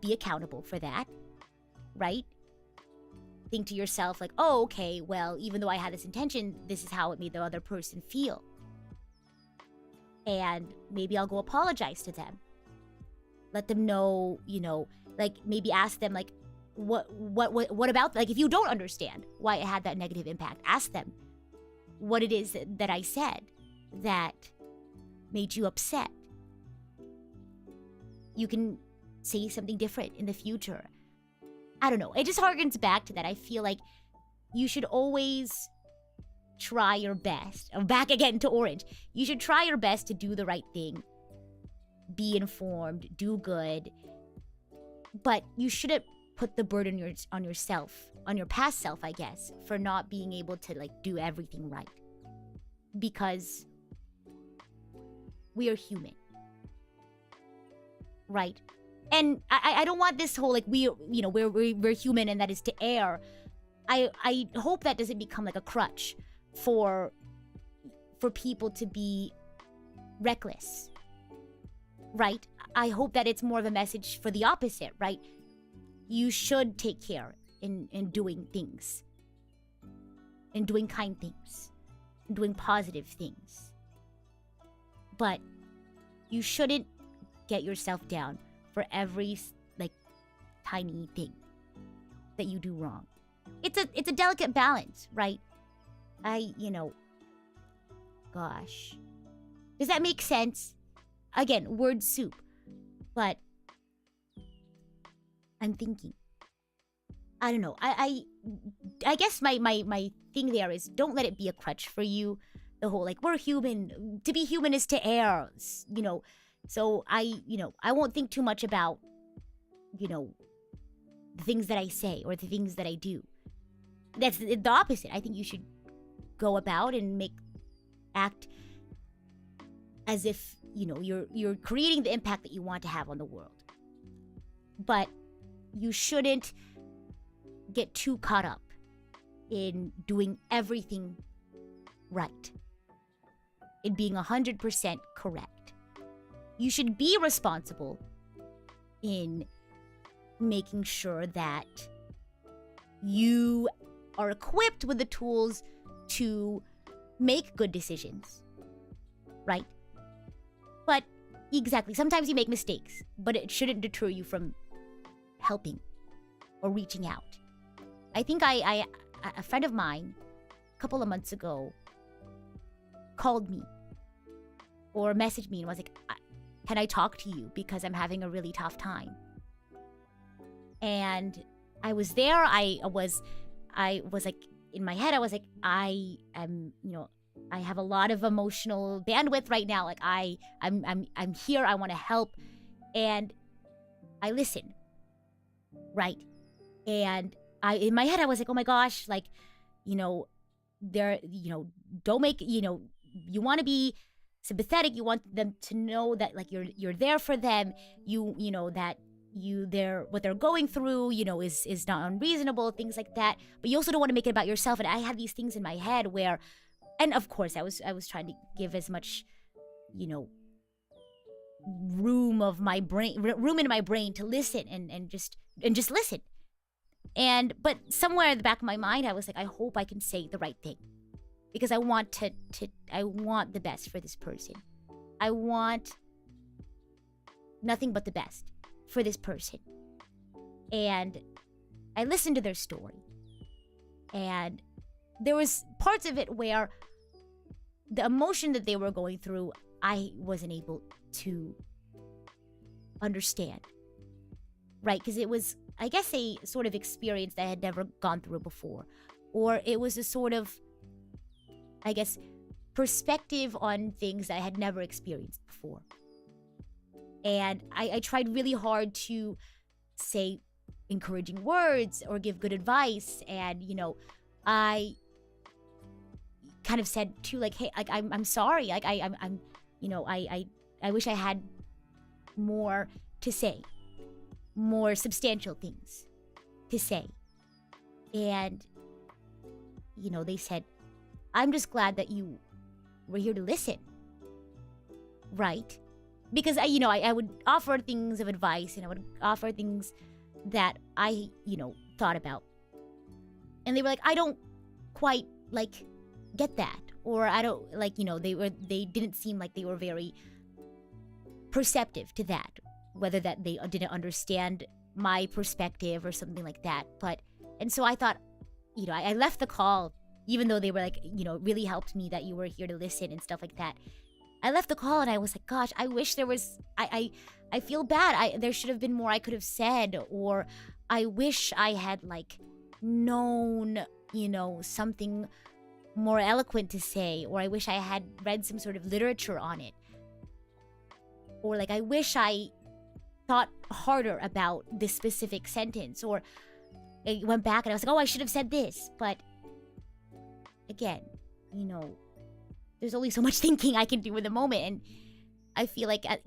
be accountable for that, right? Think to yourself oh, okay, well, even though I had this intention, this is how it made the other person feel. And maybe I'll go apologize to them. Let them know, maybe ask them what about, if you don't understand why it had that negative impact, ask them what it is that I said that made you upset. You can say something different in the future. I don't know. It just harkens back to that. I feel like you should always try your best. Back again to Orange. You should try your best to do the right thing. Be informed. Do good. But you shouldn't put the burden on yourself, on your past self, I guess, for not being able to do everything right. Because we are human. Right? And I don't want this whole we're human and that is to air. I hope that doesn't become a crutch for people to be reckless. Right? I hope that it's more of a message for the opposite, right? You should take care in doing things. In doing kind things. In doing positive things. But you shouldn't get yourself down for every tiny thing that you do wrong. It's a delicate balance, right? Gosh. Does that make sense? Again, word soup. But I'm thinking. I don't know. I guess my thing there is, don't let it be a crutch for you. The whole we're human. To be human is to err. So I won't think too much about, the things that I say or the things that I do. That's the opposite. I think you should go about and act as if, you're creating the impact that you want to have on the world. But you shouldn't get too caught up in doing everything right. it being 100% correct. You should be responsible in making sure that you are equipped with the tools to make good decisions, right? But exactly, sometimes you make mistakes, but it shouldn't deter you from helping or reaching out. I think a friend of mine a couple of months ago called me or messaged me and was like, can I talk to you because I'm having a really tough time? And I was there. I was like, in my head, I was like, I am, I have a lot of emotional bandwidth right now. Like I'm here. I want to help. And I listened. Right. And in my head, I was like, oh my gosh, like, don't make, you want to be sympathetic. You want them to know that like you're there for them. That what they're going through, is not unreasonable, things like that. But you also don't want to make it about yourself. And I had these things in my head where, and of course I was trying to give as much, room in my brain to listen and just listen. But somewhere in the back of my mind, I was like, I hope I can say the right thing, because I want I want the best for this person. I want nothing but the best for this person. And I listened to their story, and there was parts of it where the emotion that they were going through, I wasn't able to understand, right? Because it was, I guess, a sort of experience that I had never gone through before, or it was a sort of, I guess, perspective on things that I had never experienced before. And I tried really hard to say encouraging words or give good advice. And, I kind of said too, like, hey, like, I'm sorry. Like, I'm, I wish I had more to say, more substantial things to say. And, they said, I'm just glad that you were here to listen. Right? Because I would offer things of advice, and I would offer things that I, thought about. And they were like, I don't quite like get that. Or I don't like, they didn't seem like they were very perceptive to that. Whether that they didn't understand my perspective or something like that. And so I thought, I left the call, even though they were like, really helped me that you were here to listen and stuff like that. I left the call and I was like, gosh, I wish there was, I feel bad. There should have been more I could have said, or I wish I had like known, something more eloquent to say, or I wish I had read some sort of literature on it. Or like, I wish I thought harder about this specific sentence, or I went back and I was like, oh, I should have said this. But again, there's only so much thinking I can do in the moment. And I feel like at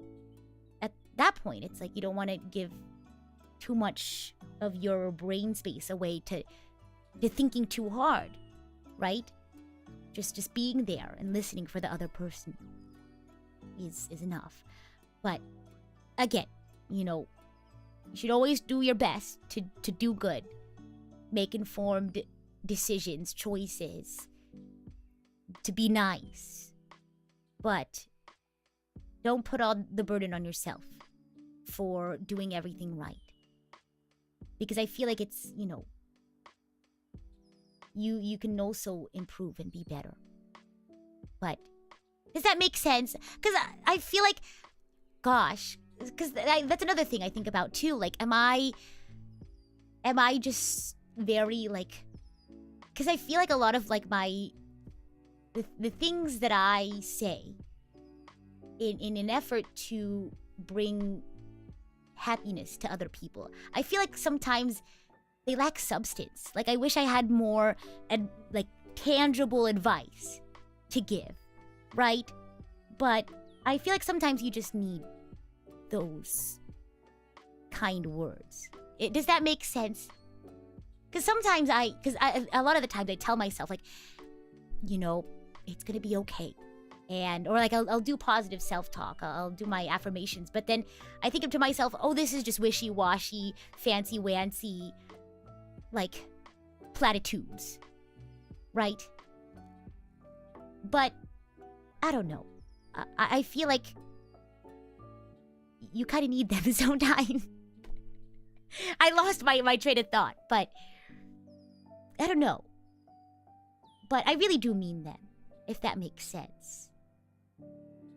that point, it's like you don't want to give too much of your brain space away to thinking too hard, right? Just being there and listening for the other person is enough. But again, you should always do your best to do good, make informed decisions, choices, to be nice. But don't put all the burden on yourself for doing everything right. Because I feel like it's, you can also improve and be better. But does that make sense? Because I feel like, gosh, because that's another thing I think about too. Like, am I just very like, because I feel like a lot of like the things that I say in an effort to bring happiness to other people, I feel like sometimes they lack substance. Like, I wish I had more like tangible advice to give, right? But I feel like sometimes you just need those kind words. Does that make sense? Because sometimes a lot of the times I tell myself, like, it's gonna be okay. or like I'll do positive self-talk. I'll do my affirmations, but then I think to myself, oh, this is just wishy-washy, fancy-wancy, like platitudes, right? But I don't know. I feel like you kind of need them sometimes. I lost my train of thought, but I don't know. But I really do mean them, if that makes sense.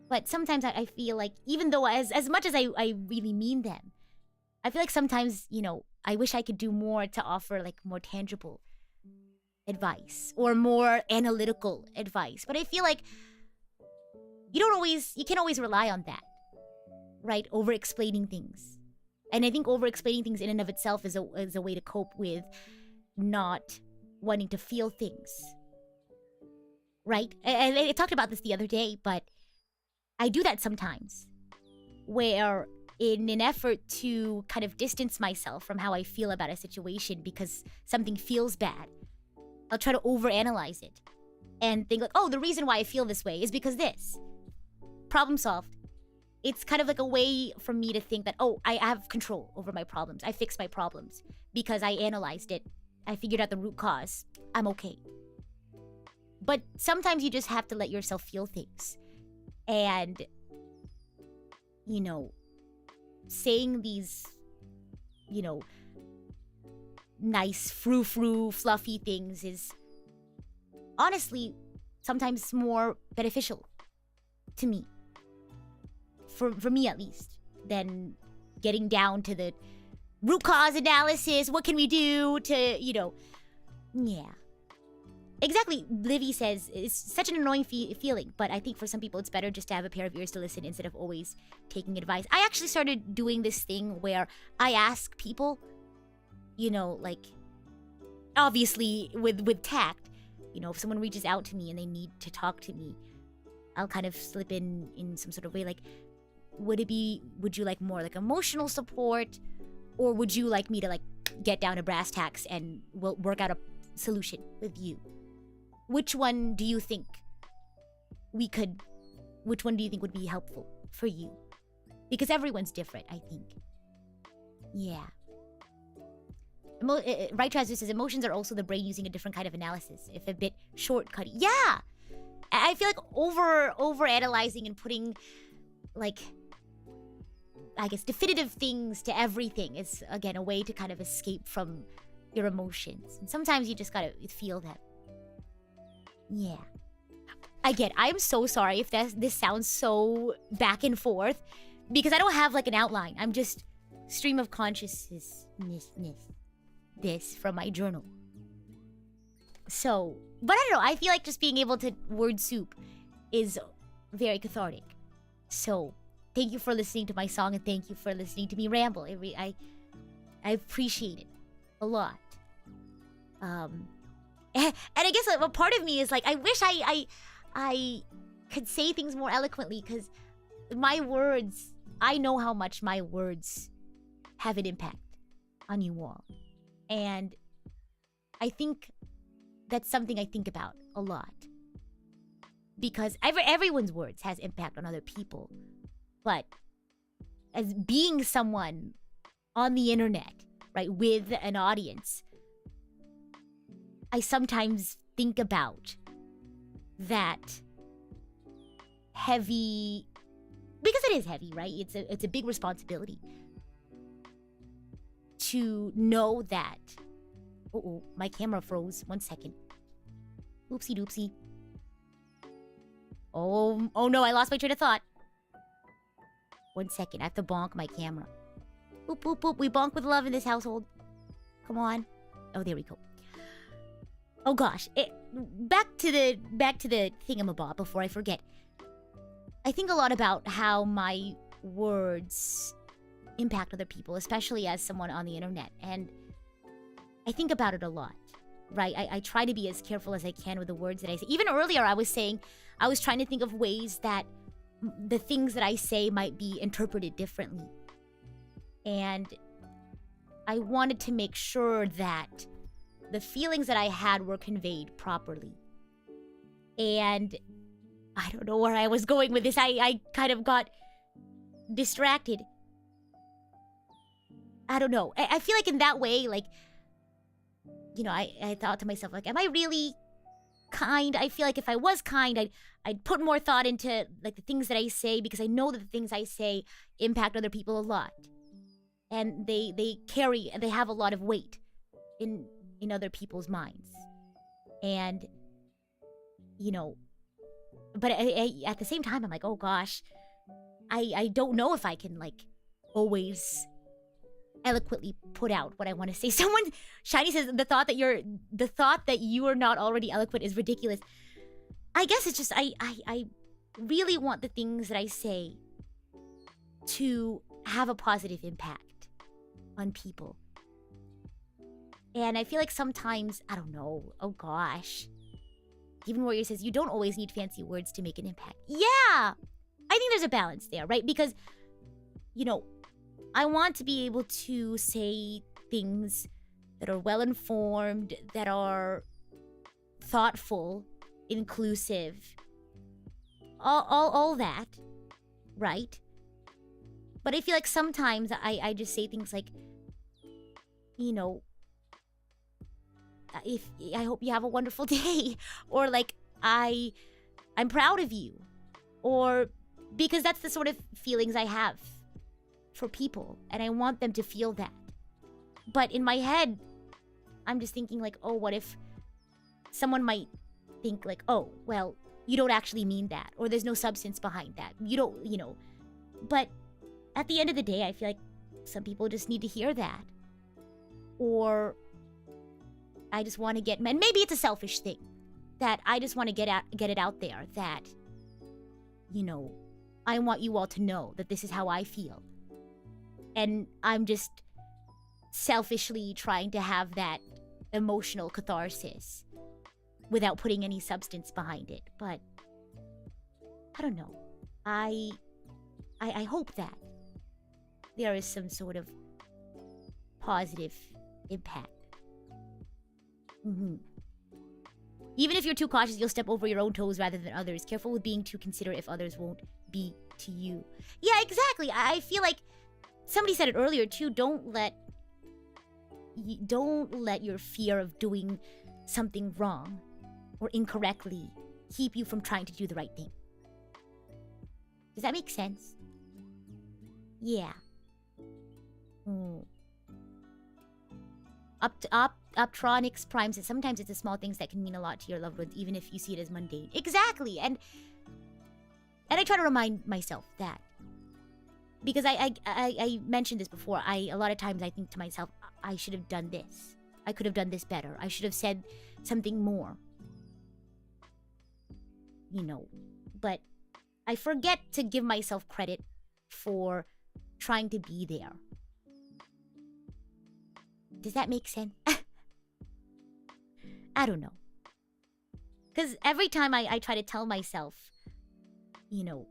But sometimes I feel like, even though as much as I really mean them, I feel like sometimes, I wish I could do more to offer like more tangible advice or more analytical advice. But I feel like you can't always rely on that, right? Over-explaining things. And I think over-explaining things in and of itself is a way to cope with not wanting to feel things, right? And I talked about this the other day, but I do that sometimes, where in an effort to kind of distance myself from how I feel about a situation because something feels bad, I'll try to overanalyze it and think like, oh, the reason why I feel this way is because this. Problem solved. It's kind of like a way for me to think that, oh, I have control over my problems. I fixed my problems because I analyzed it. I figured out the root cause. I'm okay. But sometimes you just have to let yourself feel things. And, saying these, nice, frou-frou, fluffy things is honestly sometimes more beneficial to me. For me at least, than getting down to the root cause analysis. What can we do to, yeah. Exactly, Livy says, it's such an annoying feeling, but I think for some people it's better just to have a pair of ears to listen instead of always taking advice. I actually started doing this thing where I ask people, like, obviously with tact, if someone reaches out to me and they need to talk to me, I'll kind of slip in some sort of way, like, would you like more like emotional support, or would you like me to like get down to brass tacks and we'll work out a solution with you? Which one do you think would be helpful for you? Because everyone's different, I think. Yeah. Right Trousers says emotions are also the brain using a different kind of analysis, if a bit shortcutty. Yeah! I feel like over analyzing and putting like, I guess, definitive things to everything is, again, a way to kind of escape from your emotions. And sometimes you just gotta feel them. Yeah. I'm so sorry if this sounds so back and forth, because I don't have like an outline. I'm just stream of consciousness this from my journal. So, but I don't know, I feel like just being able to word soup is very cathartic. So, thank you for listening to my song, and thank you for listening to me ramble. I appreciate it a lot. And I guess a part of me is like, I wish I could say things more eloquently, because my words, I know how much my words have an impact on you all. And I think that's something I think about a lot. Because everyone's words has impact on other people. But as being someone on the internet, right, with an audience, I sometimes think about that heavy, because it is heavy, right? It's a big responsibility to know that. Uh-oh, my camera froze. 1 second. Oopsie doopsie. Oh no, I lost my train of thought. 1 second, I have to bonk my camera. Boop, boop, boop. We bonk with love in this household. Come on. Oh, there we go. Oh gosh. Back to the thingamabob before I forget. I think a lot about how my words impact other people, especially as someone on the internet. And I think about it a lot, right? I try to be as careful as I can with the words that I say. Even earlier, I was trying to think of ways that the things that I say might be interpreted differently. And I wanted to make sure that the feelings that I had were conveyed properly. And I don't know where I was going with this. I kind of got distracted. I don't know. I feel like in that way, like, you know, I thought to myself, like, am I really kind? I feel like if I was kind, I'd put more thought into, like, the things that I say, because I know that the things I say impact other people a lot. And they have a lot of weight in other people's minds. And, you know, but at the same time, I'm like, oh gosh, I don't know if I can, like, always eloquently put out what I want to say. Shiny says the thought that you are not already eloquent is ridiculous. I guess it's just I really want the things that I say to have a positive impact on people. And I feel like sometimes, I don't know, oh gosh. Even Warrior says, you don't always need fancy words to make an impact. Yeah! I think there's a balance there, right? Because, you know, I want to be able to say things that are well-informed, that are thoughtful, inclusive, all that, right? But I feel like sometimes I just say things like, you know, I hope you have a wonderful day, or like, I'm proud of you, or because that's the sort of feelings I have for people, and I want them to feel that. But in my head, I'm just thinking like, oh, what if someone might think like, oh, well, you don't actually mean that, or there's no substance behind that. You don't, you know. But at the end of the day, I feel like some people just need to hear that. Or I just want to get, and maybe it's a selfish thing, that I just want to get it out there that, you know, I want you all to know that this is how I feel. And I'm just selfishly trying to have that emotional catharsis without putting any substance behind it. But I don't know. I hope that there is some sort of positive impact. Even if you're too cautious, you'll step over your own toes rather than others. Careful with being too considerate if others won't be to you. Yeah, exactly. I feel like somebody said it earlier too. Don't let your fear of doing something wrong or incorrectly keep you from trying to do the right thing. Does that make sense? Yeah. Uptronics Prime says sometimes it's the small things that can mean a lot to your loved ones, even if you see it as mundane. Exactly, and I try to remind myself that, because I mentioned this before. A lot of times I think to myself, I should have done this. I could have done this better. I should have said something more. You know, but I forget to give myself credit for trying to be there. Does that make sense? I don't know. Because every time I try to tell myself, you know,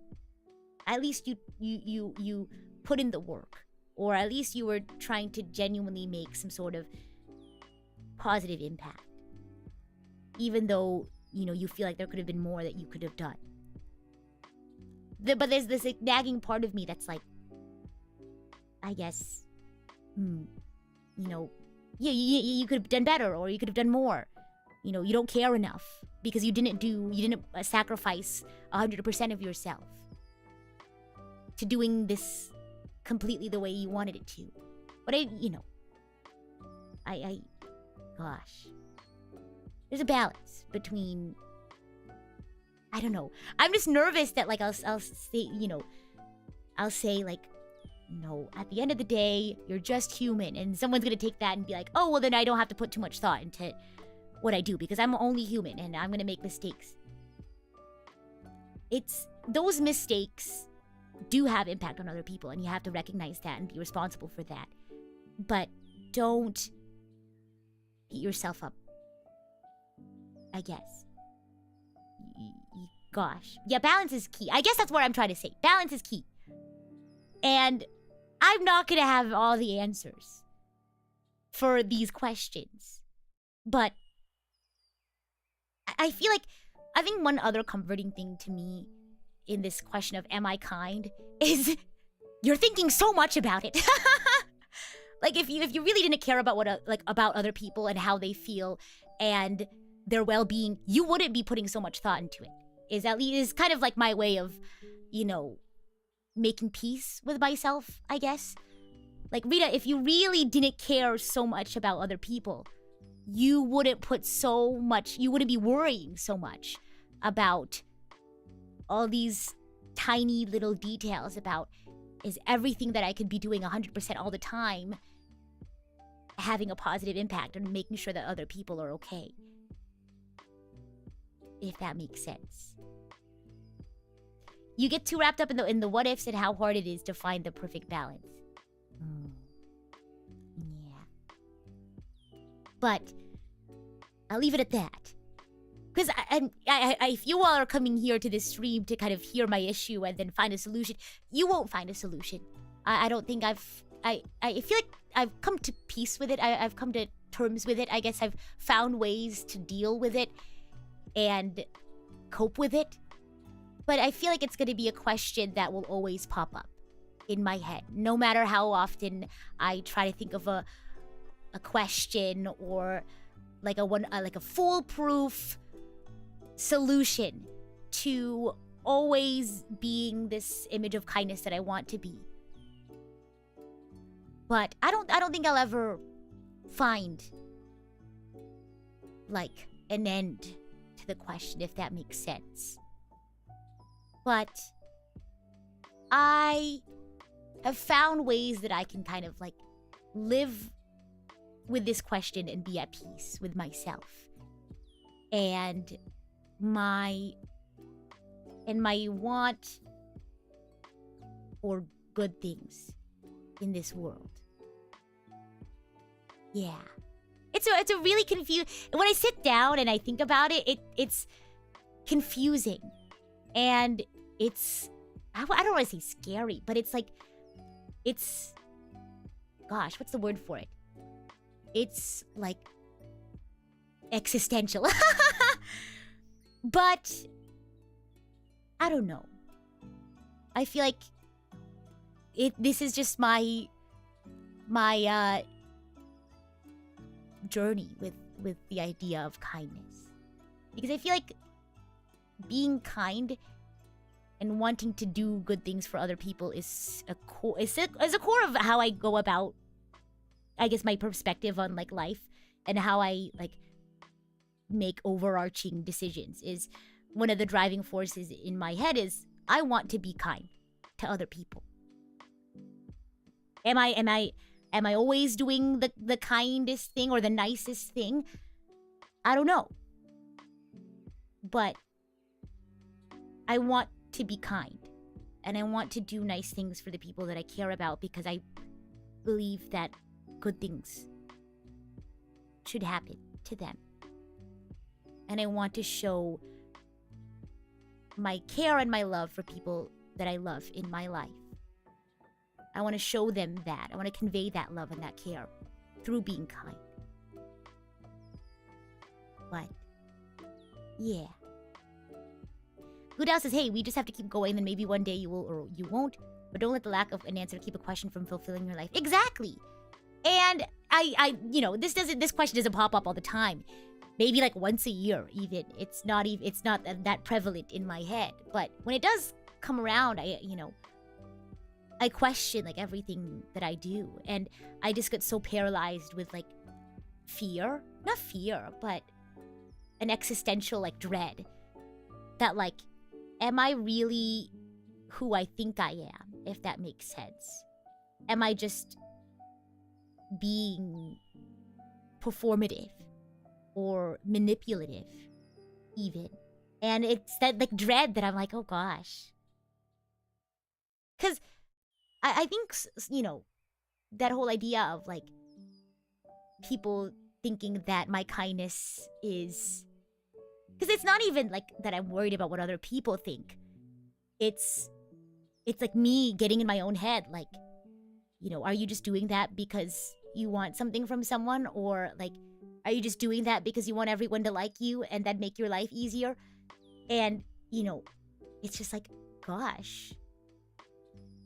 at least you put in the work, or at least you were trying to genuinely make some sort of positive impact, even though, you know, you feel like there could have been more that you could have done. But there's this like, nagging part of me that's like, I guess, you know, yeah, you could have done better, or you could have done more. You know, you don't care enough because you didn't sacrifice 100% of yourself to doing this completely the way you wanted it to. But gosh, there's a balance between, I don't know. I'm just nervous that like I'll say, you know, I'll say like, no, at the end of the day, you're just human, and someone's gonna take that and be like, oh, well then I don't have to put too much thought into what I do because I'm only human and I'm gonna make mistakes. Those mistakes do have impact on other people, and you have to recognize that and be responsible for that. But don't beat yourself up, I guess. Gosh. Yeah, balance is key. I guess that's what I'm trying to say. Balance is key. And I'm not gonna have all the answers for these questions. But I feel like I think one other comforting thing to me in this question of am I kind is you're thinking so much about it. Like if you really didn't care about what about other people and how they feel and their well-being, you wouldn't be putting so much thought into it. Is kind of like my way of, you know, making peace with myself, I guess. Like, Rita, if you really didn't care so much about other people, you wouldn't be worrying so much about all these tiny little details about, is everything that I could be doing 100% all the time having a positive impact on making sure that other people are okay? If that makes sense. You get too wrapped up in the what ifs and how hard it is to find the perfect balance. Yeah. But I'll leave it at that. Because if you all are coming here to this stream to kind of hear my issue and then find a solution, you won't find a solution. I don't think I feel like I've come to peace with it. I've come to terms with it. I guess I've found ways to deal with it and cope with it. But I feel like it's going to be a question that will always pop up in my head. No matter how often I try to think of a question or like a foolproof solution to always being this image of kindness that I want to be. But I don't think I'll ever find like an end to the question, if that makes sense. But I have found ways that I can kind of like live with this question and be at peace with myself and my want for good things in this world. Yeah. It's a really confusing... When I sit down and I think about it, it's confusing. And it's... I don't want to say scary, but it's like... It's... Gosh, what's the word for it? It's like... existential. But... I don't know. I feel like... This is just my journey with the idea of kindness. Because I feel like being kind and wanting to do good things for other people is a core of how I go about, I guess, my perspective on like life and how I like make overarching decisions. Is one of the driving forces in my head is I want to be kind to other people. Am I always doing the kindest thing or the nicest thing? I don't know. But I want to be kind. And I want to do nice things for the people that I care about because I believe that good things should happen to them. And I want to show my care and my love for people that I love in my life. I want to show them that. I want to convey that love and that care through being kind. But, yeah. Goodal says, hey, we just have to keep going, then maybe one day you will or you won't. But don't let the lack of an answer keep a question from fulfilling your life. Exactly. And I this question doesn't pop up all the time. Maybe like once a year even. It's not that prevalent in my head. But when it does come around, I question like everything that I do, and I just get so paralyzed with like fear, not fear, but an existential like dread that like, am I really who I think I am, if that makes sense? Am I just being performative or manipulative even? And it's that like dread that I'm like, oh gosh. Because I think, that whole idea of, like, people thinking that my kindness is... Because it's not even, like, that I'm worried about what other people think. It's like me getting in my own head, like, are you just doing that because you want something from someone? Or, like, are you just doing that because you want everyone to like you and that make your life easier? And, it's just like, gosh.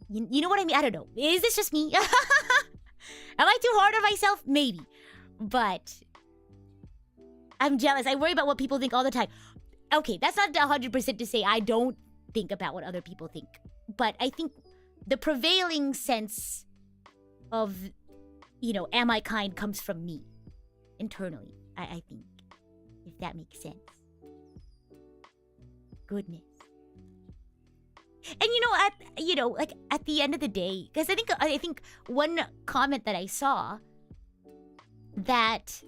You know what I mean? I don't know. Is this just me? Am I too hard on myself? Maybe. But I'm jealous. I worry about what people think all the time. Okay, that's not 100% to say I don't think about what other people think. But I think the prevailing sense of, am I kind comes from me internally, I think. If that makes sense. Goodness. And at the end of the day, because I think one comment that I saw that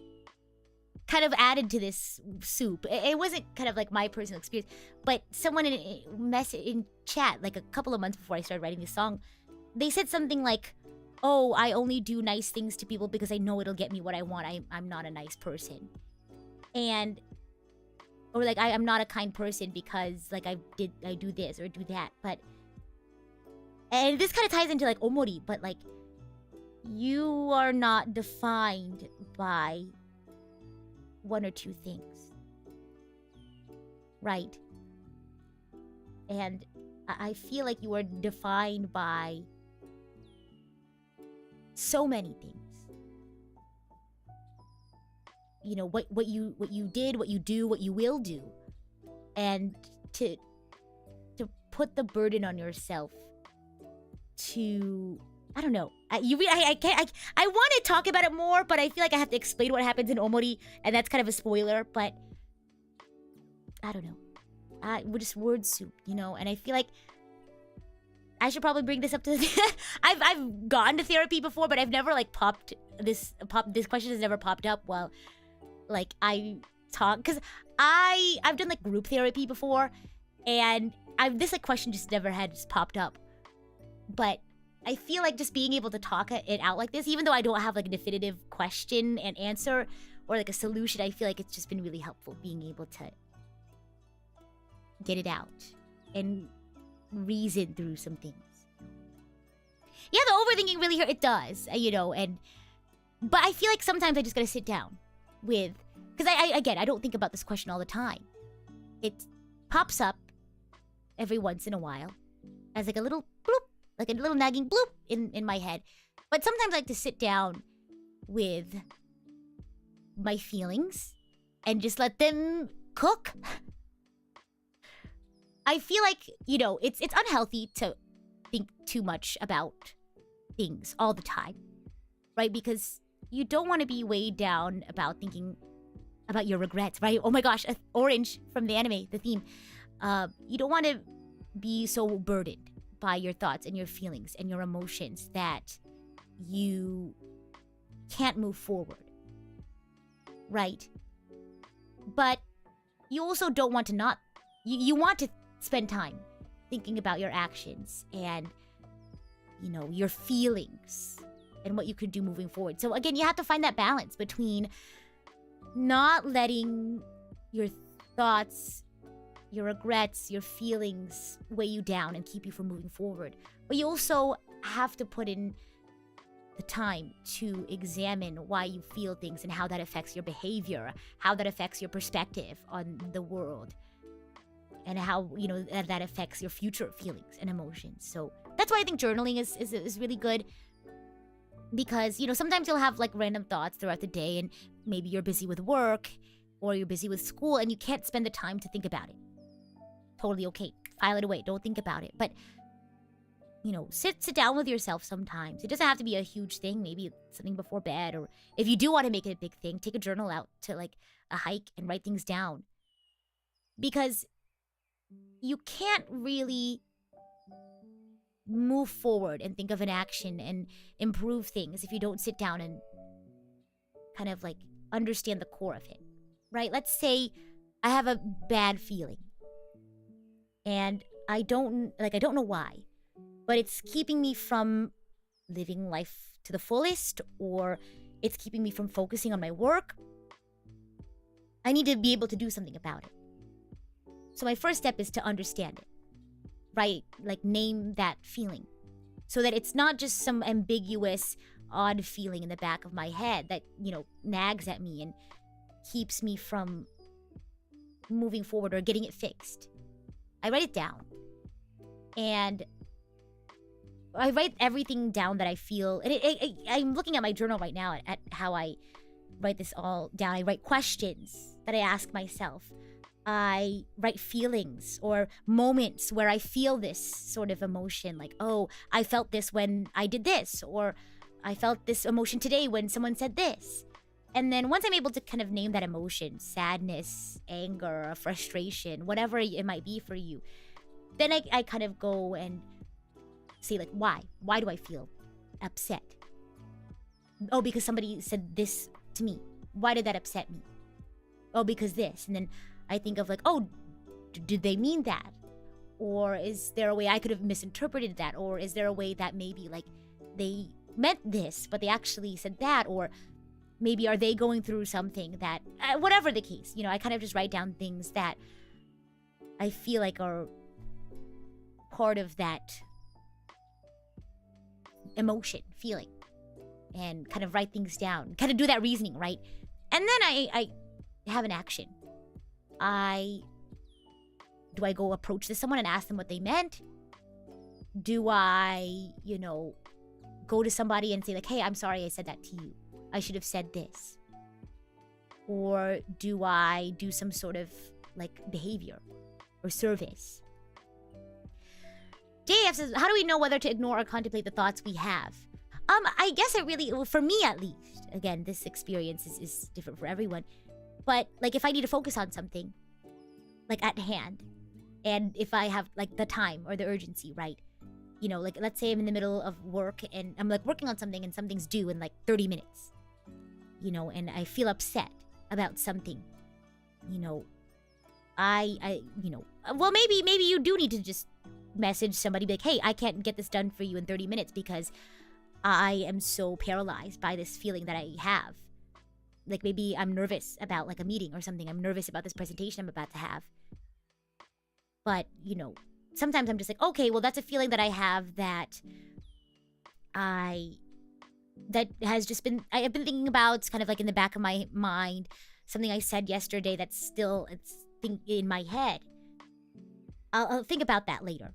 kind of added to this soup. It wasn't kind of like my personal experience, but someone in chat, like a couple of months before I started writing this song, they said something like, "Oh, I only do nice things to people because I know it'll get me what I want. I'm not a nice person," or like I'm not a kind person because like I do this or do that. And this kind of ties into like omori, but like you are not defined by one or two things, right? And I feel like you are defined by so many things. What you did, what you do, what you will do, and to put the burden on yourself to, I don't know. I want to talk about it more, but I feel like I have to explain what happens in omori, and that's kind of a spoiler. But I don't know. We're just word soup, and I feel like I should probably bring this up to. I've gone to therapy before, but I've never like this question has never popped up while like I talk, because I've done like group therapy before, and this like question just never has popped up. But I feel like just being able to talk it out like this, even though I don't have like a definitive question and answer or like a solution, I feel like it's just been really helpful being able to get it out and reason through some things. Yeah, the overthinking really hurt. It does, but I feel like sometimes I just gotta sit down with, because I don't think about this question all the time. It pops up every once in a while as like a little bloop, like a little nagging bloop in my head. But sometimes I like to sit down with my feelings and just let them cook. I feel like, it's unhealthy to think too much about things all the time, right? Because you don't want to be weighed down about thinking about your regrets, right? Oh my gosh, orange from the anime, the theme. You don't want to be so burdened by your thoughts and your feelings and your emotions that you can't move forward, right? But you also don't want to not... You want to spend time thinking about your actions and, your feelings and what you could do moving forward. So again, you have to find that balance between not letting your thoughts, your regrets, your feelings weigh you down and keep you from moving forward. But you also have to put in the time to examine why you feel things and how that affects your behavior, how that affects your perspective on the world, and how, that affects your future feelings and emotions. So that's why I think journaling is really good. Because, sometimes you'll have like random thoughts throughout the day, and maybe you're busy with work or you're busy with school and you can't spend the time to think about it. Totally okay. File it away. Don't think about it. But, sit down with yourself sometimes. It doesn't have to be a huge thing. Maybe something before bed, or if you do want to make it a big thing, take a journal out to like a hike and write things down. Because you can't really move forward and think of an action and improve things if you don't sit down and kind of like understand the core of it, right? Let's say I have a bad feeling and I don't know why, but it's keeping me from living life to the fullest, or it's keeping me from focusing on my work. I need to be able to do something about it. So my first step is to understand it, right? Like name that feeling so that it's not just some ambiguous, odd feeling in the back of my head that, nags at me and keeps me from moving forward or getting it fixed. I write it down. And I write everything down that I feel. And I'm looking at my journal right now at how I write this all down. I write questions that I ask myself. I write feelings or moments where I feel this sort of emotion. Like, oh, I felt this when I did this. Or I felt this emotion today when someone said this. And then once I'm able to kind of name that emotion, sadness, anger, frustration, whatever it might be for you, then I kind of go and say, like, why? Why do I feel upset? Oh, because somebody said this to me. Why did that upset me? Oh, because this. And then I think of, like, oh, did they mean that? Or is there a way I could have misinterpreted that? Or is there a way that maybe, like, they meant this, but they actually said that? Or maybe are they going through something that, whatever the case, I kind of just write down things that I feel like are part of that emotion, feeling, and kind of write things down, kind of do that reasoning, right? And then I have an action. Do I go approach this someone and ask them what they meant? Do I, go to somebody and say, like, hey, I'm sorry I said that to you. I should have said this. Or do I do some sort of, like, behavior or service? JF says, how do we know whether to ignore or contemplate the thoughts we have? I guess it really, well, for me at least, again, this experience is different for everyone. But, like, if I need to focus on something, like, at hand, and if I have, like, the time or the urgency, right? Like, let's say I'm in the middle of work and I'm, like, working on something and something's due in, like, 30 minutes. And I feel upset about something. Well, maybe you do need to just message somebody, be like, hey, I can't get this done for you in 30 minutes because I am so paralyzed by this feeling that I have. Like, maybe I'm nervous about, like, a meeting or something. I'm nervous about this presentation I'm about to have. But, sometimes I'm just like, okay, well, that's a feeling that I have that has just been, I have been thinking about. It's kind of like in the back of my mind, something I said yesterday that's still, it's in my head. I'll think about that later.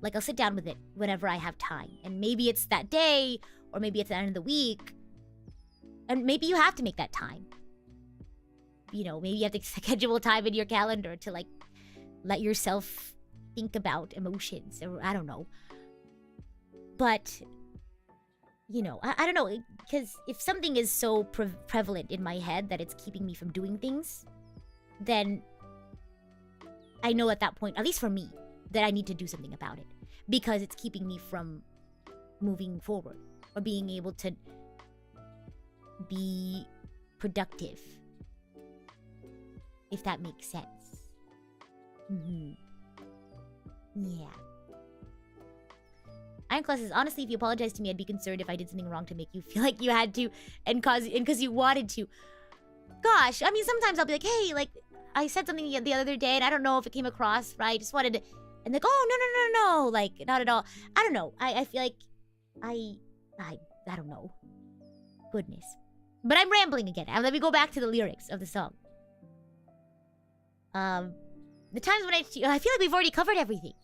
Like, I'll sit down with it whenever I have time. And maybe it's that day, or maybe it's the end of the week. And maybe you have to make that time. Maybe you have to schedule time in your calendar to, like, let yourself think about emotions. Or I don't know. But, I don't know. Because if something is so prevalent in my head that it's keeping me from doing things, then I know at that point, at least for me, that I need to do something about it. Because it's keeping me from moving forward. Or being able to be productive. If that makes sense. Yeah. Ironclaw says, honestly, if you apologize to me, I'd be concerned if I did something wrong to make you feel like you had to and because you wanted to. Gosh, I mean, sometimes I'll be like, hey, like, I said something the other day and I don't know if it came across right. I just wanted to, and like, oh, no, like, not at all. I don't know. I feel like I don't know. Goodness. But I'm rambling again. Let me go back to the lyrics of the song. The times when I feel like we've already covered everything.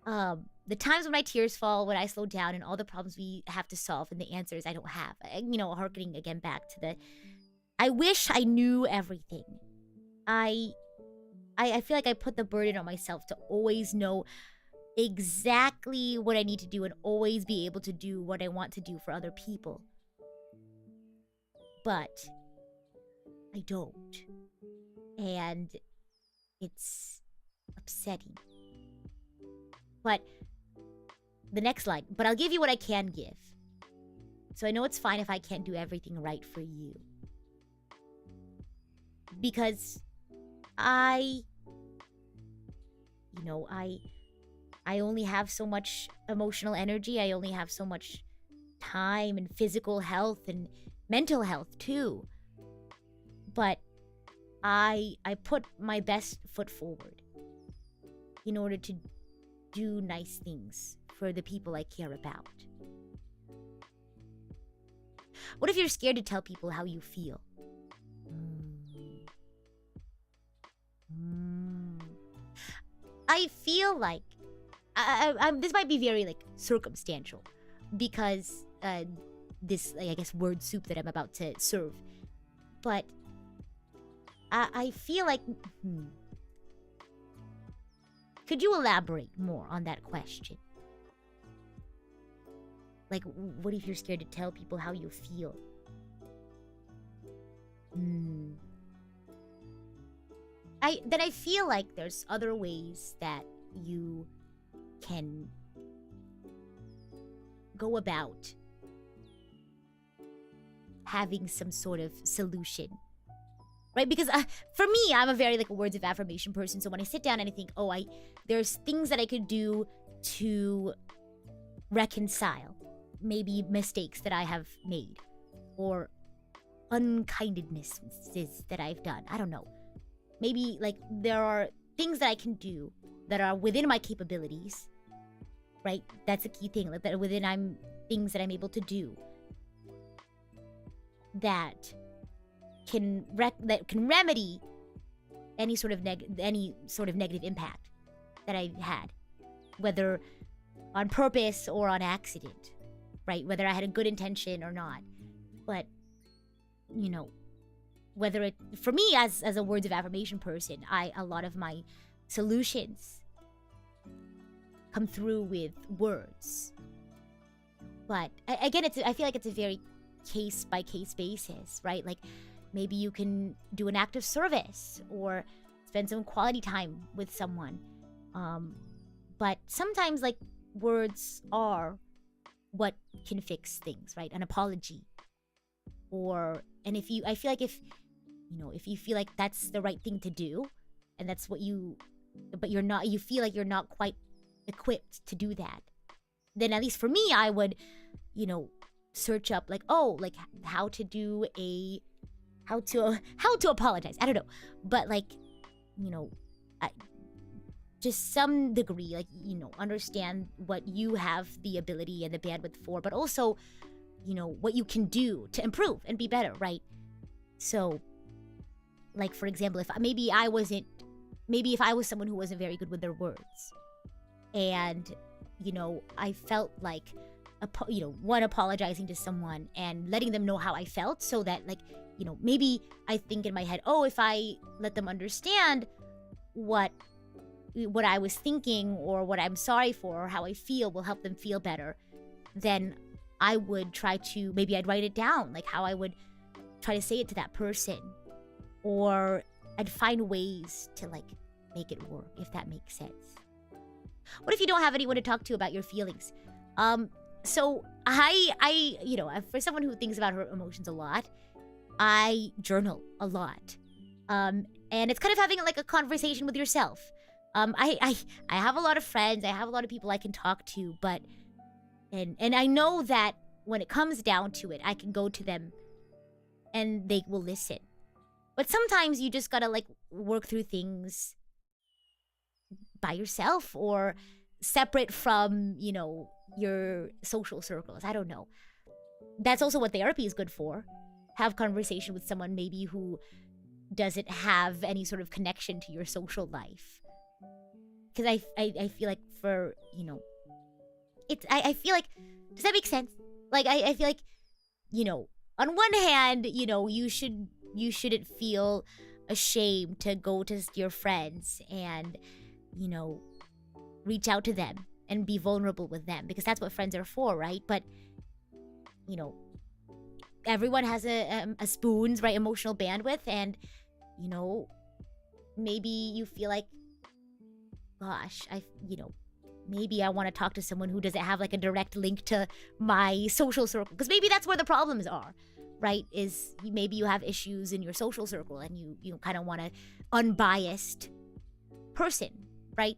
The times when my tears fall, when I slow down, and all the problems we have to solve, and the answers I don't have. Harkening again back to the, I wish I knew everything. I feel like I put the burden on myself to always know exactly what I need to do and always be able to do what I want to do for other people. But I don't. And it's upsetting. But the next line, but I'll give you what I can give. So I know it's fine if I can't do everything right for you. Because I only have so much emotional energy. I only have so much time and physical health and mental health too. But I put my best foot forward in order to do nice things for the people I care about. What if you're scared to tell people how you feel? I feel like this might be very like circumstantial because this I guess word soup that I'm about to serve, but I feel like could you elaborate more on that question? Like, what if you're scared to tell people how you feel? I feel like there's other ways that you can go about having some sort of solution, right? Because for me, I'm a very like a words of affirmation person. So when I sit down and I think, oh, there's things that I could do to reconcile maybe mistakes that I have made or unkindnesses that I've done. I don't know. Maybe like there are things that I can do that are within my capabilities, right? That's a key thing. Like that within things that I'm able to do that can remedy any sort of negative impact that I had, whether on purpose or on accident, right? Whether I had a good intention or not. But you know, whether it for me as a words of affirmation person, a lot of my solutions come through with words. But again, I feel like it's a very case by case basis, right? Like maybe you can do an act of service or spend some quality time with someone. But sometimes like words are what can fix things, right? An apology. I feel like if you feel like that's the right thing to do and that's what you feel like you're not quite equipped to do that, then at least for me, I would, search up like, how to apologize. I don't know. But like, just some degree, like, understand what you have the ability and the bandwidth for, but also, what you can do to improve and be better, right? So, like, for example, if I was someone who wasn't very good with their words and, I felt like, apologizing to someone and letting them know how I felt so that, like, maybe I think in my head, oh, if I let them understand what I was thinking or what I'm sorry for or how I feel will help them feel better, then I would I'd write it down, like how I would try to say it to that person, or I'd find ways to like make it work, if that makes sense. What if you don't have anyone to talk to about your feelings? So I for someone who thinks about her emotions a lot, I journal a lot. And it's kind of having like a conversation with yourself. I have a lot of friends, I have a lot of people I can talk to, but and I know that when it comes down to it, I can go to them and they will listen. But sometimes you just gotta like work through things by yourself or separate from, your social circles. I don't know. That's also what therapy is good for. Have conversation with someone maybe who doesn't have any sort of connection to your social life. Because I feel like for, I feel like, does that make sense? Like, I feel like, on one hand, you shouldn't feel ashamed to go to your friends and, reach out to them and be vulnerable with them, because that's what friends are for, right? But, everyone has a spoon's, right, emotional bandwidth, and, maybe you feel like, gosh, maybe I want to talk to someone who doesn't have like a direct link to my social circle, because maybe that's where the problems are, right? Is maybe you have issues in your social circle and you kind of want an unbiased person, right?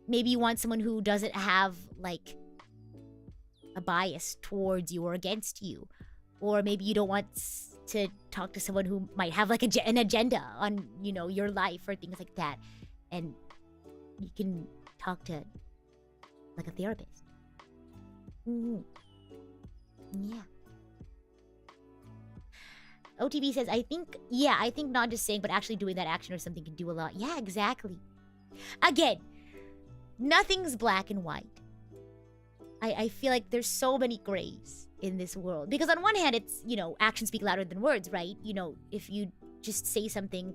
Maybe you want someone who doesn't have like a bias towards you or against you, or maybe you don't want to talk to someone who might have like an agenda on your life or things like that, and you can talk to like a therapist. Yeah. OTB says, I think not just saying, but actually doing that action or something can do a lot. Yeah, exactly. Again, nothing's black and white. I feel like there's so many grays in this world. Because on one hand, it's, actions speak louder than words, right? If you just say something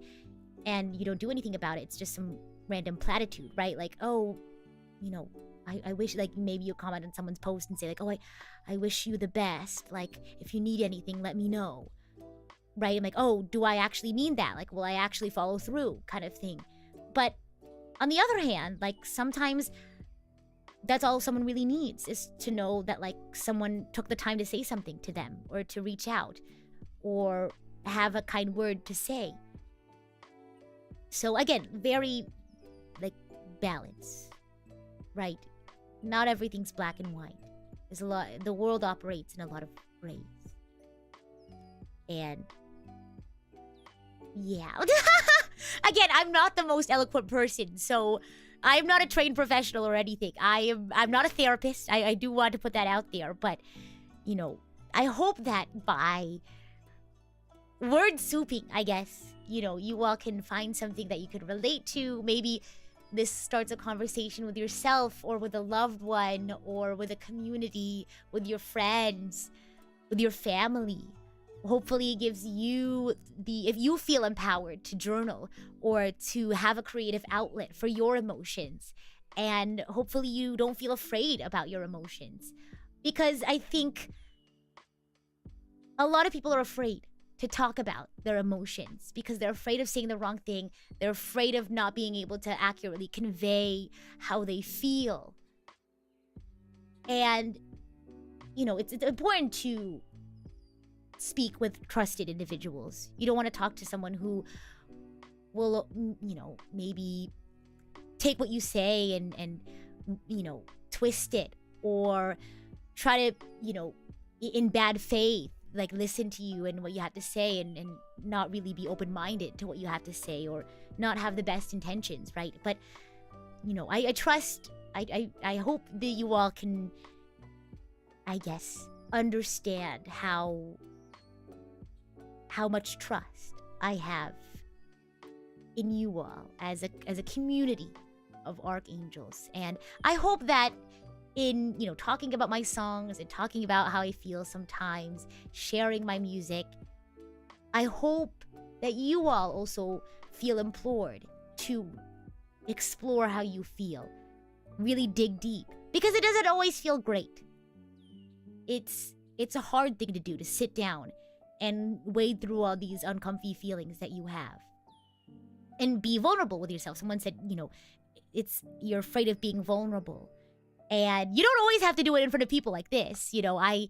and you don't do anything about it, it's just some random platitude, right? Like, oh, I wish, like, maybe you comment on someone's post and say, like, oh, I wish you the best. Like, if you need anything, let me know. Right? I'm like, oh, do I actually mean that? Like, will I actually follow through, kind of thing. But on the other hand, like, sometimes that's all someone really needs, is to know that, like, someone took the time to say something to them, or to reach out, or have a kind word to say. So again, very, like, balance, right? Not everything's black and white. There's a lot. The world operates in a lot of grays. And yeah. Again, I'm not the most eloquent person, so I'm not a trained professional or anything. I'm not a therapist. I do want to put that out there, but I hope that by word souping, I guess, you all can find something that you could relate to. Maybe this starts a conversation with yourself, or with a loved one, or with a community, with your friends, with your family. Hopefully it gives you if you feel empowered to journal, or to have a creative outlet for your emotions. And hopefully you don't feel afraid about your emotions. Because I think a lot of people are afraid to talk about their emotions, because they're afraid of saying the wrong thing. They're afraid of not being able to accurately convey how they feel. And, it's important to speak with trusted individuals. You don't want to talk to someone who will, maybe take what you say and twist it, or try to, in bad faith, like, listen to you and what you have to say, and not really be open-minded to what you have to say, or not have the best intentions, right? But, I trust, I hope that you all can, I guess, understand how much trust I have in you all as a community of archangels. And I hope that in, talking about my songs and talking about how I feel sometimes, sharing my music, I hope that you all also feel implored to explore how you feel. Really dig deep. Because it doesn't always feel great. It's a hard thing to do, to sit down and wade through all these uncomfy feelings that you have. And be vulnerable with yourself. Someone said, you're afraid of being vulnerable. And you don't always have to do it in front of people like this. I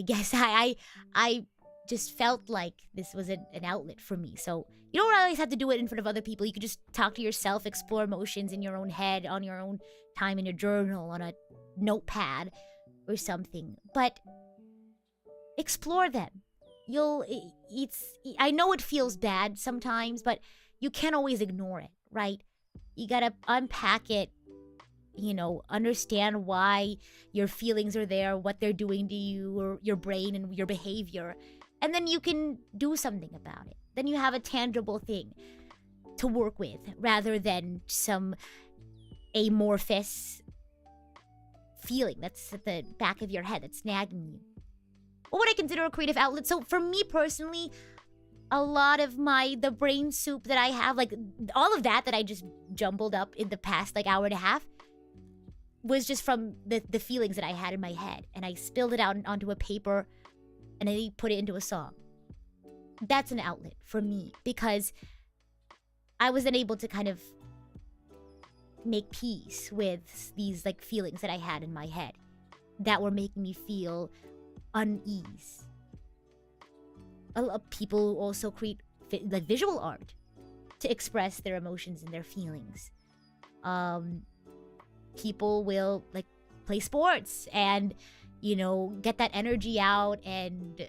guess I just felt like this was an outlet for me. So you don't always have to do it in front of other people. You could just talk to yourself, explore emotions in your own head, on your own time, in your journal, on a notepad or something. But explore them. I know it feels bad sometimes, but you can't always ignore it, right? You gotta unpack it, understand why your feelings are there, what they're doing to you, or your brain and your behavior. And then you can do something about it. Then you have a tangible thing to work with, rather than some amorphous feeling that's at the back of your head that's nagging you. What would I consider a creative outlet? So for me personally, a lot of the brain soup that I have, like all of that I just jumbled up in the past hour and a half, was just from the feelings that I had in my head, and I spilled it out onto a paper, and I put it into a song. That's an outlet for me, because I was then able to kind of make peace with these feelings that I had in my head that were making me feel unease. A lot of people also create visual art to express their emotions and their feelings. People will play sports and get that energy out, and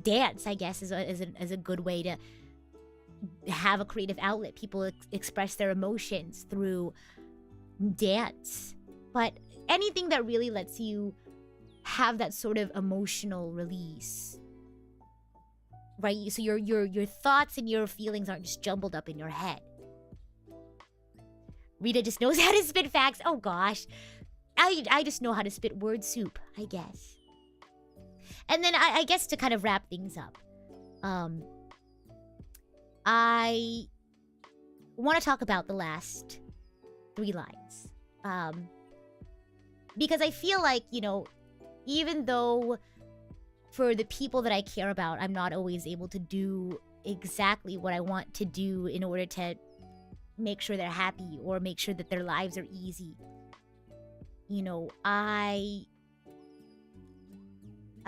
dance, I guess, is a good way to have a creative outlet. People express their emotions through dance. But anything that really lets you have that sort of emotional release, right? So your thoughts and your feelings aren't just jumbled up in your head. Rita just knows how to spit facts. Oh gosh. I just know how to spit word soup, I guess. And then I guess to kind of wrap things up, I want to talk about the last 3 lines. Because I feel like, even though for the people that I care about, I'm not always able to do exactly what I want to do in order to make sure they're happy or make sure that their lives are easy. I'm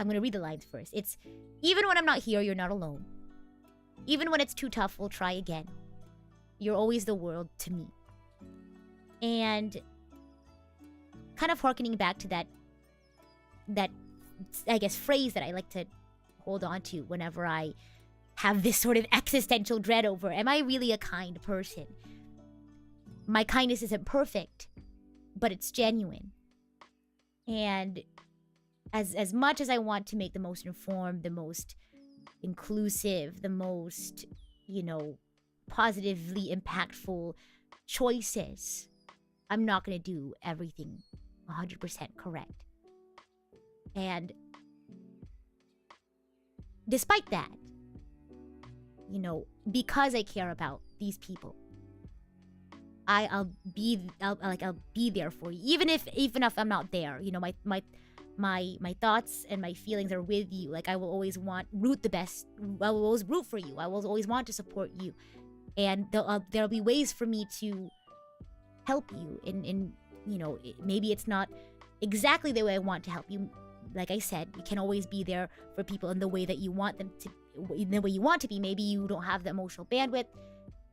going to read the lines first. It's, even when I'm not here, you're not alone. Even when it's too tough, we'll try again. You're always the world to me. And kind of harkening back to that I guess phrase that I like to hold on to whenever I have this sort of existential dread over, am I really a kind person? My kindness isn't perfect, but it's genuine. And as much as I want to make the most informed, the most inclusive, the most, positively impactful choices, I'm not going to do everything 100% correct. And despite that, because I care about these people, I'll be there for you, even if I'm not there. My thoughts and my feelings are with you. Like, I will always root for you. I will always want to support you, and there'll be ways for me to help you. In maybe it's not exactly the way I want to help you. Like I said, you can always be there for people in the way that you want them to, in the way you want to be. Maybe you don't have the emotional bandwidth.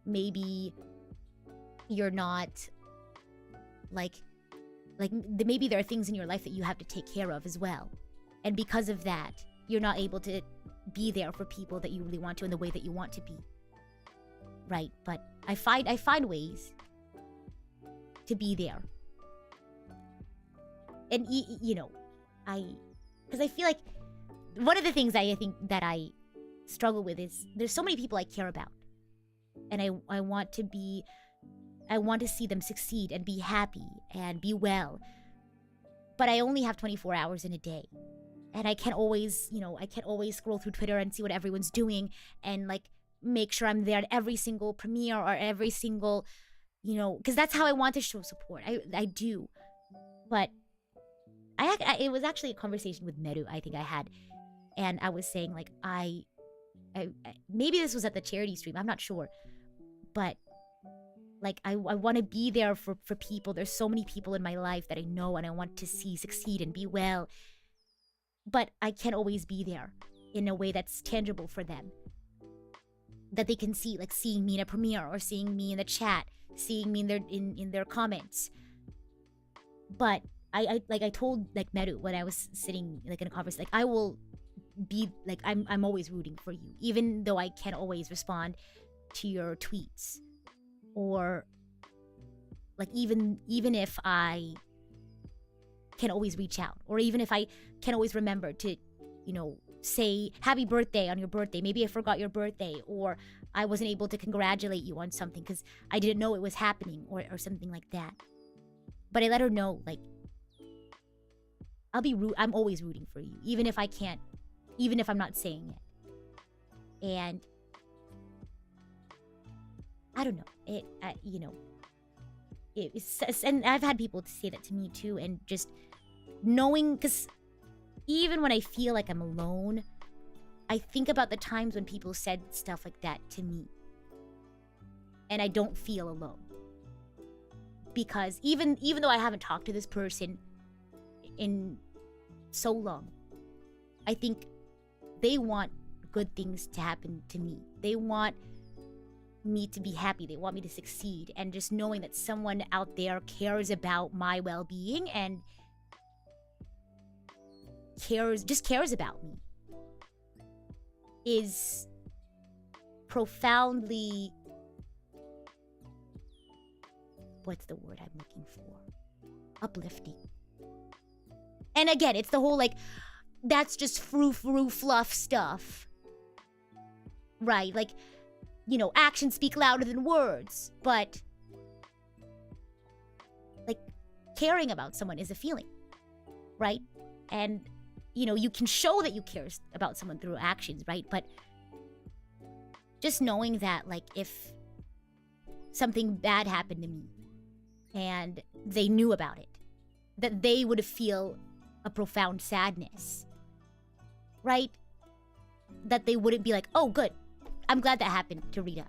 Maybe you're not maybe there are things in your life that you have to take care of as well, and because of that, you're not able to be there for people that you really want to in the way that you want to be, right? But I find ways to be there, and because I feel like one of the things I think that I struggle with is there's so many people I care about, and I want to see them succeed and be happy and be well. But I only have 24 hours in a day. And I can't always scroll through Twitter and see what everyone's doing and make sure I'm there at every single premiere or every single, because that's how I want to show support. I do. But it was actually a conversation with Meru I think I had. And I was saying I maybe this was at the charity stream, I'm not sure. But I want to be there for people. There's so many people in my life that I know and I want to see succeed and be well. But I can't always be there in a way that's tangible for them, that they can see, seeing me in a premiere or seeing me in the chat, seeing me in their comments. But I told Meru when I was sitting in a conversation, I will be I'm always rooting for you, even though I can't always respond to your tweets. Or even if I can always reach out, or even if I can always remember to say happy birthday on your birthday, maybe I forgot your birthday, or I wasn't able to congratulate you on something because I didn't know it was happening, or something like that. But I let her know I'm always rooting for you, even if I can't, even if I'm not saying it. And I don't know. And I've had people say that to me too, and just knowing, because even when I feel like I'm alone, I think about the times when people said stuff like that to me, and I don't feel alone. Because even though I haven't talked to this person in so long, I think they want good things to happen to me. They want me to be happy. They want me to succeed. And just knowing that someone out there cares about my well-being and cares about me is profoundly, what's the word I'm looking for? Uplifting. And again, it's the whole that's just frou-frou fluff stuff. Right? Actions speak louder than words. But caring about someone is a feeling, right? And, you can show that you care about someone through actions, right? But just knowing that, like, if something bad happened to me and they knew about it, that they would feel a profound sadness, right? That they wouldn't be like, oh, good, I'm glad that happened to Rita.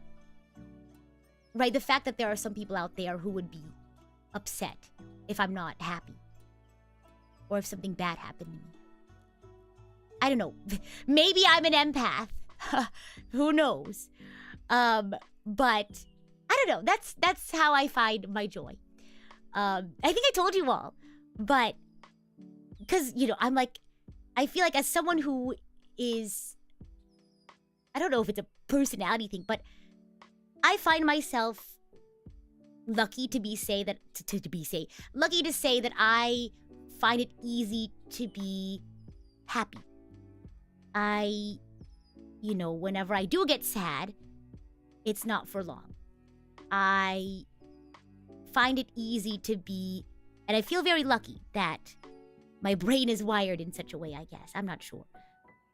Right? The fact that there are some people out there who would be upset if I'm not happy or if something bad happened to me. I don't know. Maybe I'm an empath. Who knows? But I don't know. That's how I find my joy. I think I told you all, but because, I'm like, I feel like as someone who is, I don't know if it's a personality thing, but I find myself lucky to say that I find it easy to be happy. Whenever I do get sad, it's not for long. I find it easy to be, and I feel very lucky that my brain is wired in such a way, I guess. I'm not sure.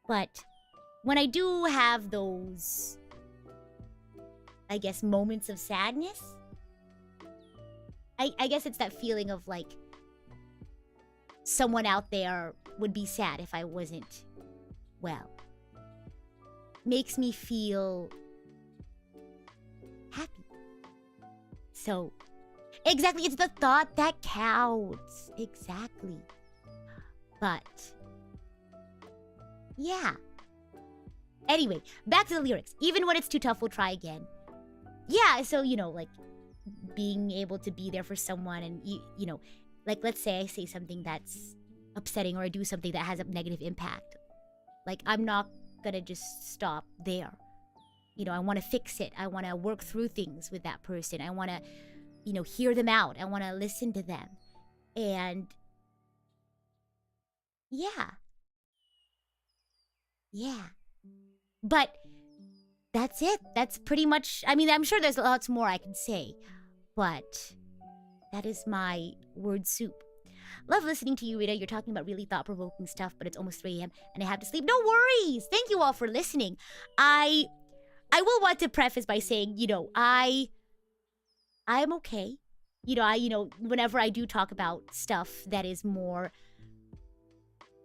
But when I do have those, I guess, moments of sadness, I guess it's that feeling of like someone out there would be sad if I wasn't well. Makes me feel happy. So, exactly, it's the thought that counts. Exactly. But, yeah. Anyway, back to the lyrics. Even when it's too tough, we'll try again. Yeah, so, like, being able to be there for someone and, like, let's say I say something that's upsetting or I do something that has a negative impact. Like, I'm not gonna just stop there. I want to fix it. I want to work through things with that person. I want to, hear them out. I want to listen to them. And, yeah. Yeah. But that's it. That's pretty much, I'm sure there's lots more I can say, but that is my word soup. Love listening to you, Rita. You're talking about really thought-provoking stuff, but it's almost 3 a.m. and I have to sleep. No worries. Thank you all for listening. I will want to preface by saying, I am okay. Whenever I do talk about stuff that is more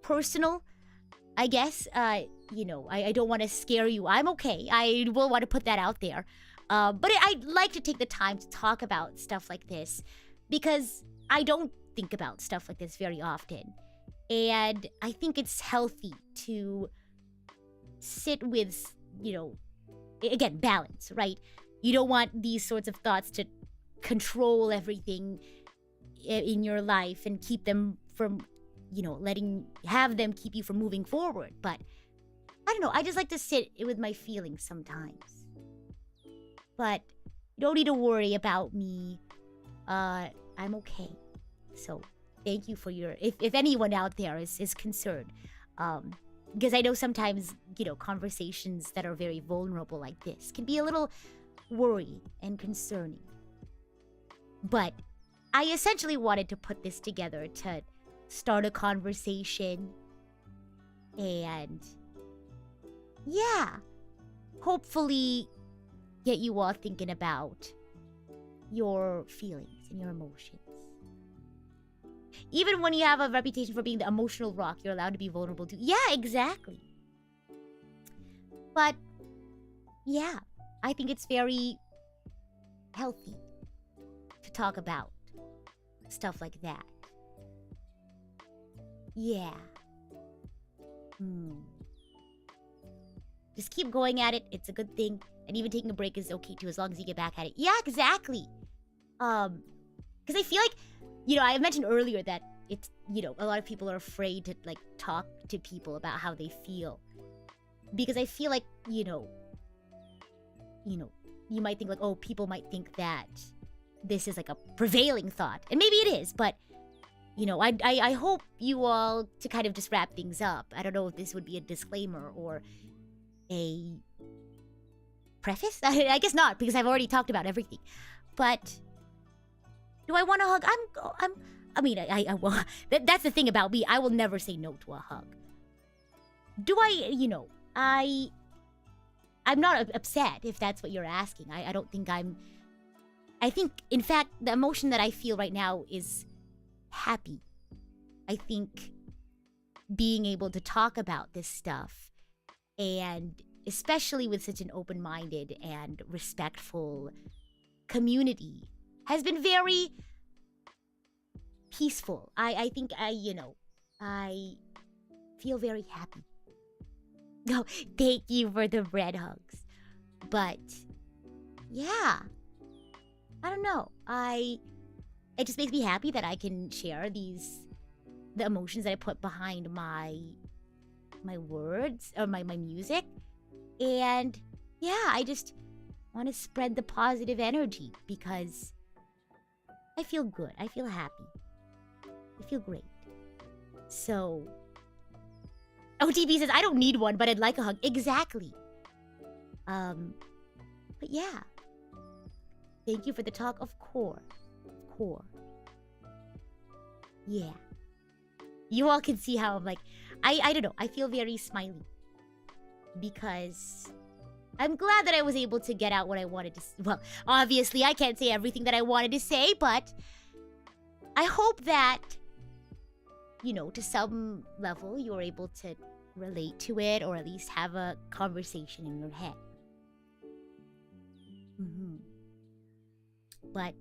personal, I guess, I don't want to scare you. I'm okay. I will want to put that out there. But I'd like to take the time to talk about stuff like this because I don't think about stuff like this very often. And I think it's healthy to sit with, again, balance, right? You don't want these sorts of thoughts to control everything in your life and keep them from, have them keep you from moving forward. But I don't know, I just like to sit with my feelings sometimes. But you don't need to worry about me. I'm okay. So thank you for your, if anyone out there is concerned. Because I know sometimes, conversations that are very vulnerable like this can be a little worrying and concerning. But I essentially wanted to put this together to start a conversation and, yeah, hopefully get you all thinking about your feelings and your emotions. Even when you have a reputation for being the emotional rock, you're allowed to be vulnerable too. Yeah, exactly. But, yeah, I think it's very healthy to talk about stuff like that. Yeah. Just keep going at it. It's a good thing. And even taking a break is okay too, as long as you get back at it. Yeah, exactly. Because I feel like, I mentioned earlier that it's, a lot of people are afraid to, like, talk to people about how they feel. Because I feel like, you might think, like, oh, people might think that this is, like, a prevailing thought. And maybe it is, but, I hope you all, to kind of just wrap things up, I don't know if this would be a disclaimer or a preface? I guess not, because I've already talked about everything. But do I want to hug? I mean, I will. That's the thing about me. I will never say no to a hug. Do I, I'm not upset if that's what you're asking. I don't think I think, in fact, the emotion that I feel right now is happy. I think being able to talk about this stuff, and especially with such an open-minded and respectful community, has been very peaceful. I think I feel very happy. No, thank you for the bread hugs. But yeah, I don't know. It just makes me happy that I can share the emotions that I put behind my words or my music. And yeah, I just want to spread the positive energy because I feel good. I feel happy. I feel great. So OTB says, I don't need one, but I'd like a hug. Exactly. But yeah. Thank you for the talk, of course. Yeah. You all can see how I'm like, I don't know, I feel very smiley. Because I'm glad that I was able to get out what I wanted to well, obviously I can't say everything that I wanted to say, but I hope that, to some level, you're able to relate to it or at least have a conversation in your head. But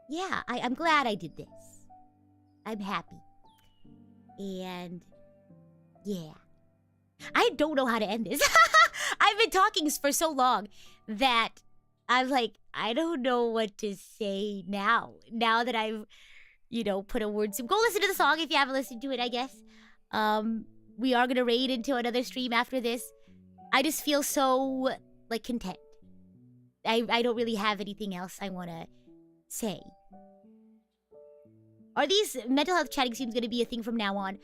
yeah, I'm glad I did this. I'm happy. And yeah. I don't know how to end this. I've been talking for so long that I'm like, I don't know what to say now. Now that I've, put a word to go listen to the song if you haven't listened to it, I guess. We are gonna raid into another stream after this. I just feel so content. I don't really have anything else I wanna say. Are these mental health chatting streams gonna be a thing from now on?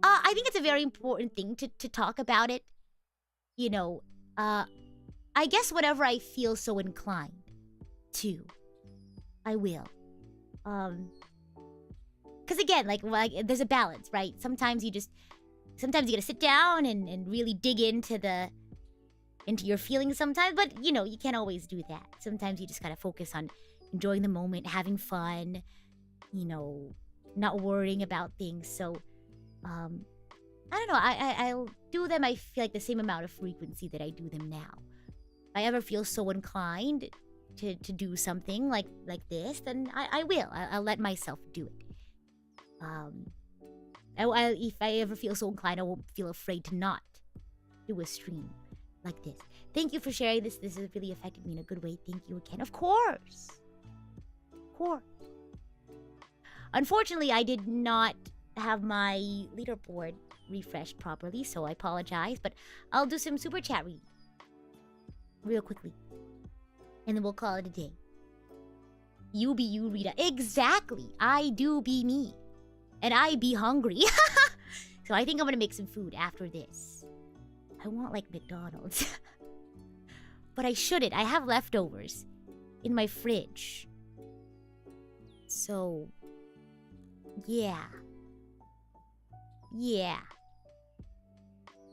I think it's a very important thing to talk about it. I guess whatever I feel so inclined to, I will. Because again, there's a balance, right? Sometimes you gotta sit down and really dig into your feelings sometimes, but you can't always do that. Sometimes you just gotta focus on enjoying the moment, having fun, not worrying about things. So, I don't know, I'll do them, I feel like, the same amount of frequency that I do them now. If I ever feel so inclined to do something like this, then I will. I'll let myself do it. If I ever feel so inclined, I won't feel afraid to not do a stream like this. Thank you for sharing this. This has really affected me in a good way. Thank you again. Of course. Unfortunately, I did not have my leaderboard refreshed properly, so I apologize, but I'll do some super chat reading real quickly, and then we'll call it a day. You be you, Rita. Exactly. I do be me, and I be hungry. So I think I'm gonna make some food after this. I want McDonald's. But I shouldn't. I have leftovers in my fridge. So yeah.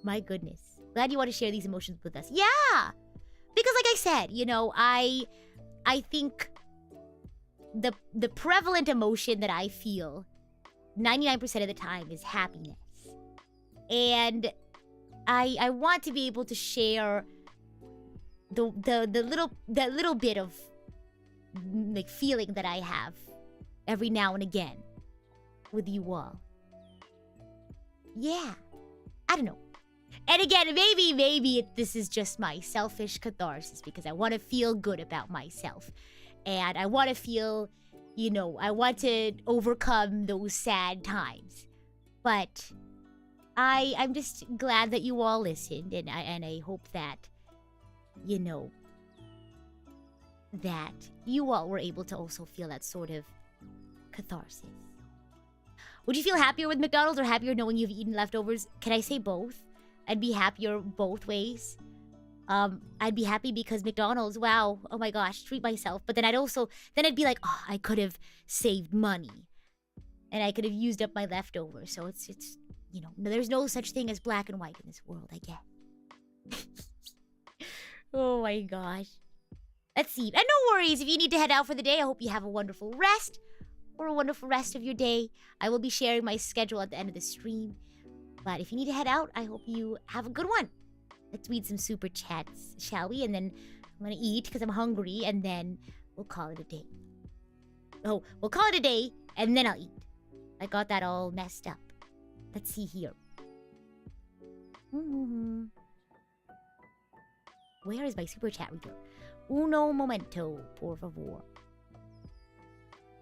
My goodness. Glad you want to share these emotions with us. Yeah! Because like I said, I think the prevalent emotion that I feel 99% of the time is happiness. And I want to be able to share that little bit of feeling that I have every now and again with you all. Yeah. I don't know. And again, maybe this is just my selfish catharsis because I want to feel good about myself. And I want to feel, I want to overcome those sad times. But I'm just glad that you all listened, and I hope that, that you all were able to also feel that sort of catharsis. Would you feel happier with McDonald's or happier knowing you've eaten leftovers? Can I say both? I'd be happier both ways. I'd be happy because McDonald's, wow, oh my gosh, treat myself. But then I'd be like, oh, I could have saved money. and I could have used up my leftovers. So it's there's no such thing as black and white in this world, I guess. Oh my gosh. Let's see. And no worries if you need to head out for the day. I hope you have a wonderful rest or a wonderful rest of your day. I will be sharing my schedule at the end of the stream. But if you need to head out, I hope you have a good one. Let's read some super chats, shall we? And then I'm going to eat because I'm hungry, and then we'll call it a day. Oh, we'll call it a day, and then I'll eat. I got that all messed up. Let's see here. Where is my super chat reader? Uno momento, por favor.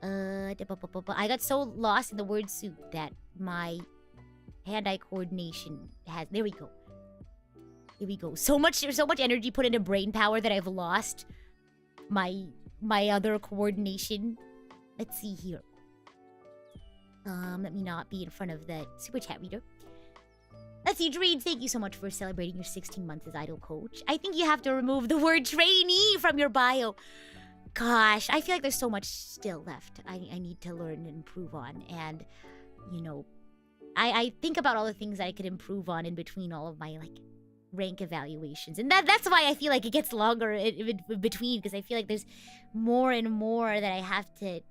I got so lost in the word soup that my hand-eye coordination has... There we go. Here we go. So much energy put into brain power that I've lost my other coordination. Let's see here. Let me not be in front of the super chat reader. Let's see, Dreed, thank you so much for celebrating your 16 months as idol coach. I think you have to remove the word trainee from your bio. Gosh, I feel like there's so much still left I need to learn and improve on. And, I think about all the things I could improve on in between all of my, rank evaluations. And that's why I feel like it gets longer in between, because I feel like there's more and more that I have to...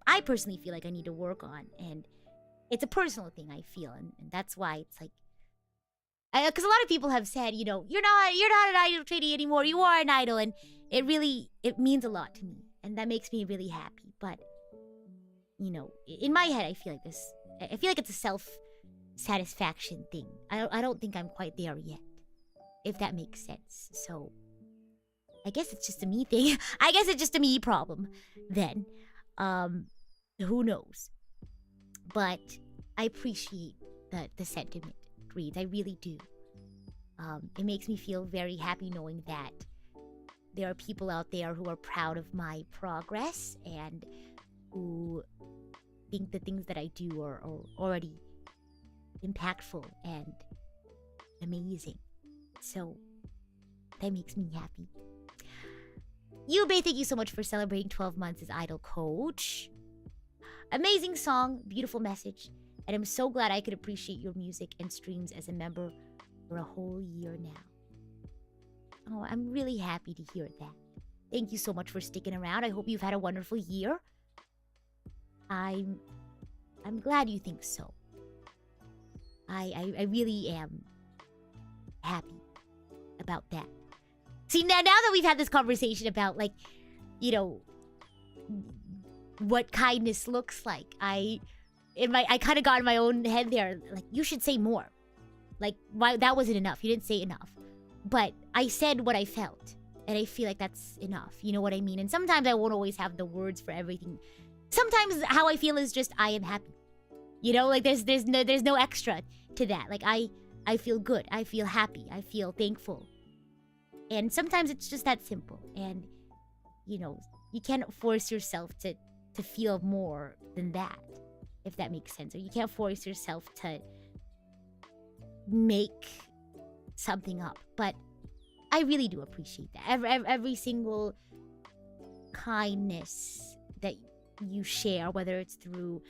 I personally feel like I need to work on. And it's a personal thing, I feel. And that's why it's like... Because a lot of people have said, you're not an idol trainee anymore. You are an idol. And it means a lot to me. And that makes me really happy. But, in my head, I feel like it's a self-satisfaction thing. I don't think I'm quite there yet, if that makes sense. So, I guess it's just a me thing. I guess it's just a me problem, then. Who knows? But I appreciate the sentiment, Reeds. I really do. It makes me feel very happy knowing that there are people out there who are proud of my progress and who think the things that I do are already impactful and amazing. So, that makes me happy. Yubei, thank you so much for celebrating 12 months as idol coach. Amazing song, beautiful message, and I'm so glad I could appreciate your music and streams as a member for a whole year now. Oh, I'm really happy to hear that. Thank you so much for sticking around. I hope you've had a wonderful year. I'm glad you think so. I really am happy about that. See, now that we've had this conversation about, what kindness looks like, I kind of got in my own head there, you should say more. Why that wasn't enough. You didn't say enough. But I said what I felt, and I feel like that's enough. You know what I mean? And sometimes I won't always have the words for everything. Sometimes how I feel is just I am happy. There's no extra to that. I feel good. I feel happy. I feel thankful. And sometimes it's just that simple. And, you can't force yourself to feel more than that, if that makes sense. Or you can't force yourself to make something up. But I really do appreciate that. Every single kindness that you share, whether it's through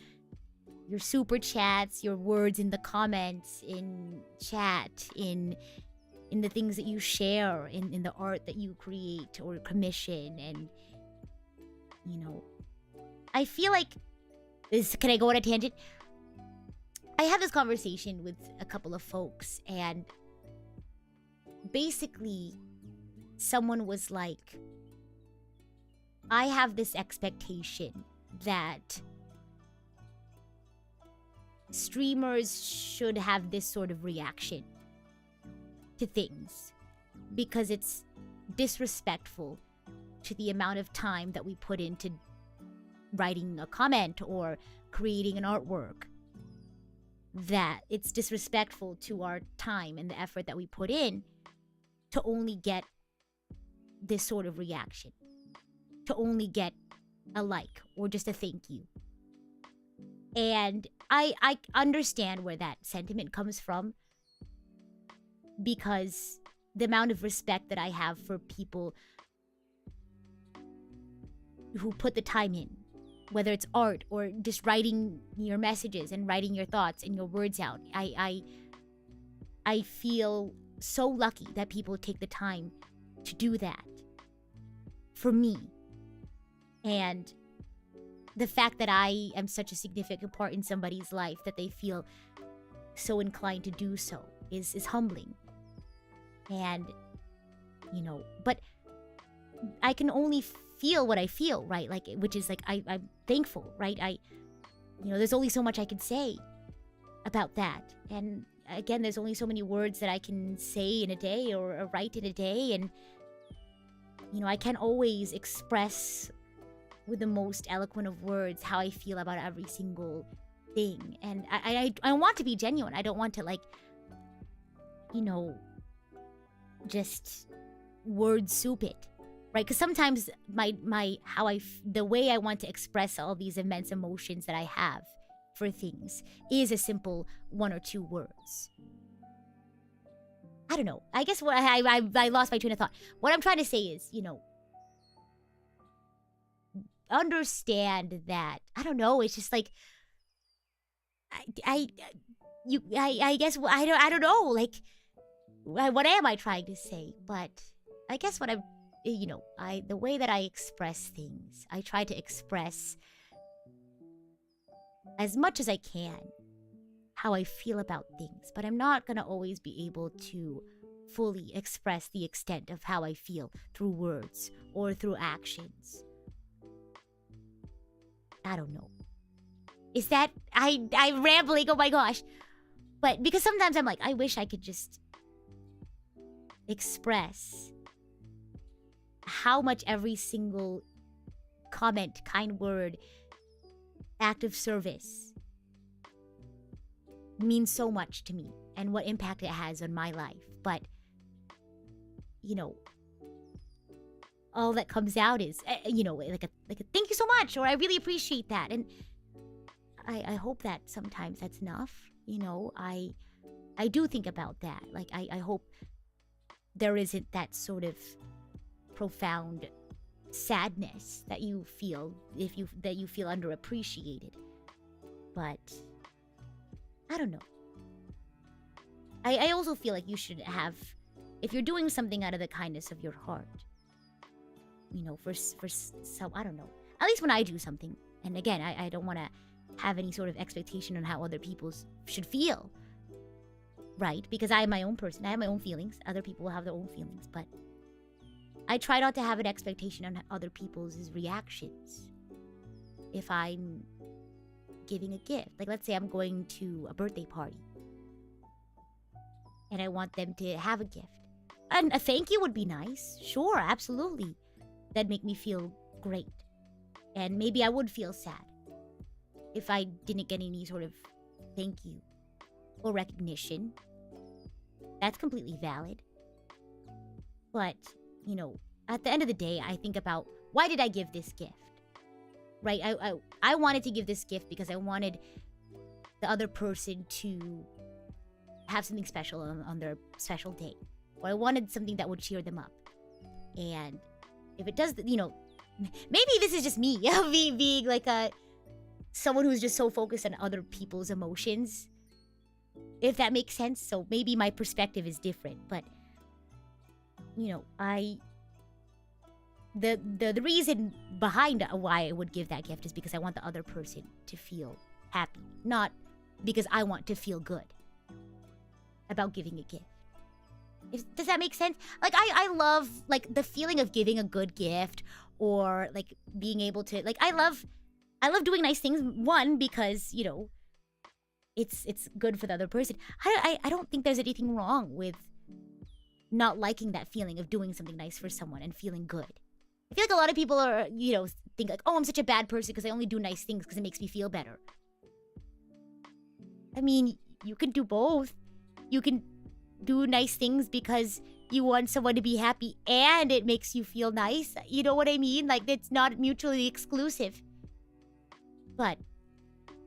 your super chats, your words in the comments, in chat, in the things that you share, in the art that you create or commission. And, I feel like this. Can I go on a tangent? I had this conversation with a couple of folks, and basically someone was like, I have this expectation that streamers should have this sort of reaction to things because it's disrespectful to the amount of time that we put into writing a comment or creating an artwork. That it's disrespectful to our time and the effort that we put in to only get this sort of reaction, to only get a like or just a thank you. And I understand where that sentiment comes from, because the amount of respect that I have for people who put the time in whether it's art or just writing your messages and writing your thoughts and your words out. I feel so lucky that people take the time to do that for me. And the fact that I am such a significant part in somebody's life, that they feel so inclined to do so, is humbling. And, you know, but I can only feel what I feel, right? Like, which is like, I'm thankful, right? There's only so much I can say about that. And again, there's only so many words that I can say in a day or write in a day. And, I can't always express with the most eloquent of words how I feel about every single thing. And I want to be genuine. I don't want to, like, just word soup it, right? Because sometimes the way I want to express all these immense emotions that I have for things is a simple one or two words. I don't know. I guess what I lost my train of thought. What I'm trying to say is, understand that, I don't know, it's just like, I guess, I don't know, like, what am I trying to say? But I guess what I'm, the way that I express things, I try to express as much as I can how I feel about things, but I'm not gonna always be able to fully express the extent of how I feel through words or through actions. I don't know. Is that, I'm rambling, oh my gosh. But because sometimes I'm like, I wish I could just express how much every single comment, kind word, act of service means so much to me and what impact it has on my life. But, all that comes out is, like a thank you so much, or I really appreciate that. And I hope that sometimes that's enough. I do think about that. Like, I hope there isn't that sort of profound sadness that you feel that you feel underappreciated. But I don't know. I also feel like you should have, if you're doing something out of the kindness of your heart, for some, I don't know. At least when I do something, and again, I don't want to have any sort of expectation on how other people should feel, right? Because I am my own person. I have my own feelings. Other people will have their own feelings, but I try not to have an expectation on other people's reactions. If I'm giving a gift, like let's say I'm going to a birthday party, and I want them to have a gift, and a thank you would be nice. Sure, absolutely. That'd make me feel great. And maybe I would feel sad if I didn't get any sort of thank you or recognition. That's completely valid. But, at the end of the day, I think about, why did I give this gift? Right? I wanted to give this gift because I wanted the other person to have something special on their special day. Or I wanted something that would cheer them up. And if it does, maybe this is just me, being like someone who's just so focused on other people's emotions, if that makes sense. So maybe my perspective is different, but the reason behind why I would give that gift is because I want the other person to feel happy, not because I want to feel good about giving a gift. Does that make sense? Like, I love, like, the feeling of giving a good gift, or, like, being able to, like, I love doing nice things, one, because, it's good for the other person. I don't think there's anything wrong with not liking that feeling of doing something nice for someone and feeling good. I feel like a lot of people are, think like, oh, I'm such a bad person because I only do nice things because it makes me feel better. I mean, you can do both. You can do nice things because you want someone to be happy and it makes you feel nice. You know what I mean? Like, it's not mutually exclusive. But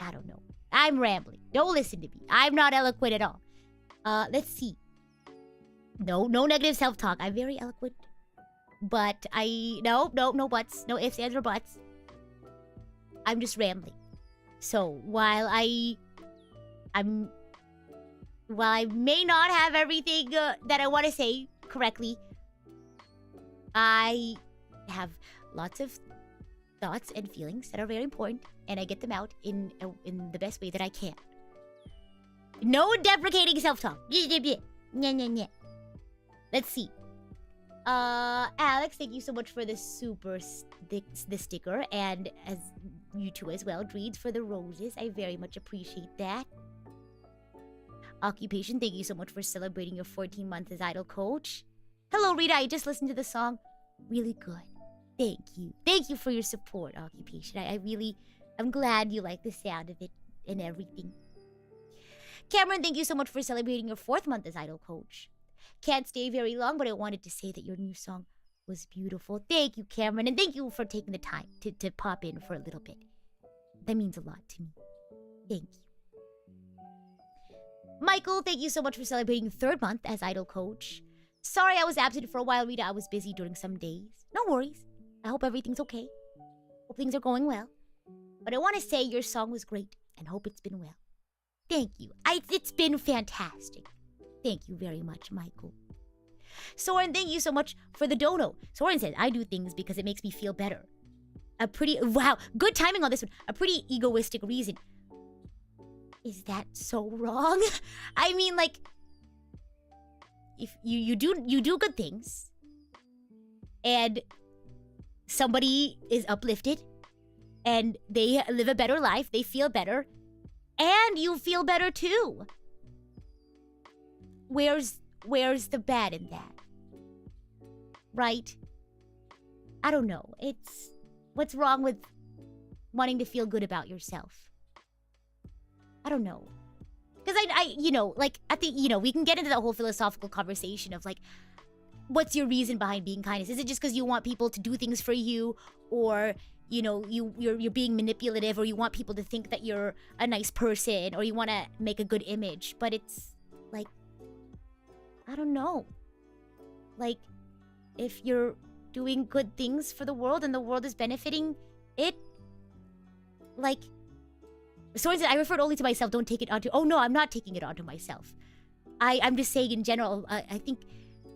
I don't know. I'm rambling. Don't listen to me. I'm not eloquent at all. Let's see. No negative self-talk. I'm very eloquent. But no buts. No ifs, ands, or buts. I'm just rambling. So while I may not have everything that I want to say correctly, I have lots of thoughts and feelings that are very important, and I get them out in the best way that I can. No deprecating self-talk. Let's see. Alex, thank you so much for the the sticker, and as you too as well, Dreeds, for the roses. I very much appreciate that. Occupation, thank you so much for celebrating your 14 months as idol coach. Hello, Rita, I just listened to the song. Really good. Thank you. Thank you for your support, Occupation. I'm glad you like the sound of it and everything. Cameron, thank you so much for celebrating your 4th month as idol coach. Can't stay very long, but I wanted to say that your new song was beautiful. Thank you, Cameron, and thank you for taking the time to pop in for a little bit. That means a lot to me. Thank you. Michael, thank you so much for celebrating your 3rd month as idol coach. Sorry I was absent for a while, Rita. I was busy during some days. No worries. I hope everything's okay. Hope things are going well. But I want to say your song was great, and hope it's been well. Thank you. It's been fantastic. Thank you very much, Michael. Soren, thank you so much for the dono. Soren says, I do things because it makes me feel better. Wow, good timing on this one. A pretty egoistic reason. Is that so wrong? I mean, like, if you do good things, and somebody is uplifted, and they live a better life, they feel better, and you feel better too. Where's the bad in that? Right? I don't know. What's wrong with wanting to feel good about yourself? I don't know. Because we can get into that whole philosophical conversation of like, what's your reason behind being kindness? Is it just because you want people to do things for you, or you're being manipulative, or you want people to think that you're a nice person, or you want to make a good image? But it's like, I don't know. Like, if you're doing good things for the world and the world is benefiting it, like, someone said, I referred only to myself, don't take it onto... Oh, no, I'm not taking it onto myself. I'm just saying in general, I think,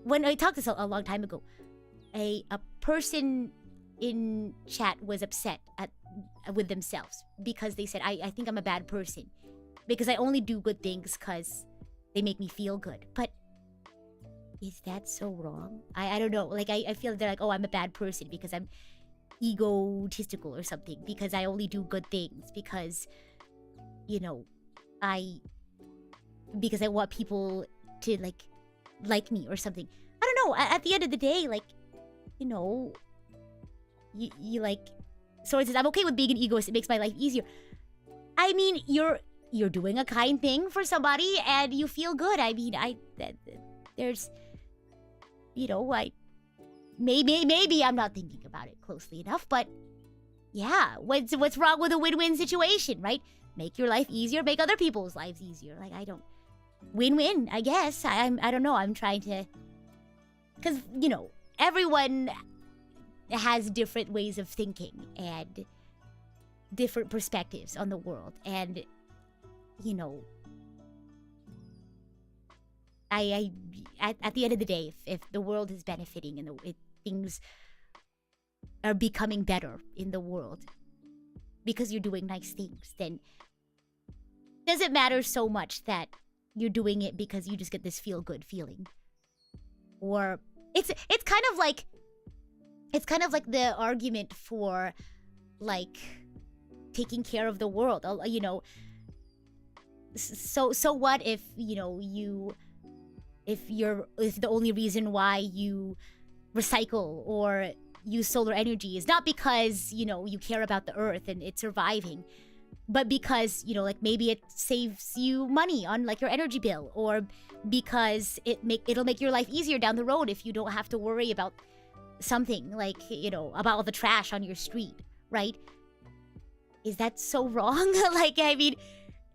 when I talked this a long time ago, a person in chat was upset with themselves because they said, I think I'm a bad person because I only do good things because they make me feel good. But is that so wrong? I don't know. Like, I feel they're like, oh, I'm a bad person because I'm egotistical or something, because I only do good things, because, because I want people to, like me or something. I don't know. At the end of the day, you like... So it says, I'm okay with being an egoist. It makes my life easier. I mean, you're doing a kind thing for somebody and you feel good. I mean, there's... maybe I'm not thinking about it closely enough, but yeah, what's wrong with a win-win situation, right? Make your life easier, make other people's lives easier. Like, I don't... Win-win, I guess. I don't know. I'm trying to... Because, everyone has different ways of thinking and different perspectives on the world. And, at the end of the day, if the world is benefiting and things are becoming better in the world because you're doing nice things, then does it matter so much that you're doing it because you just get this feel-good feeling? Or it's kind of like the argument for, like, taking care of the world. So what if if the only reason why you recycle or use solar energy is not because you care about the earth and it's surviving, but because maybe it saves you money on your energy bill, or because it'll make your life easier down the road if you don't have to worry about something about all the trash on your street, right? Is that so wrong? I mean,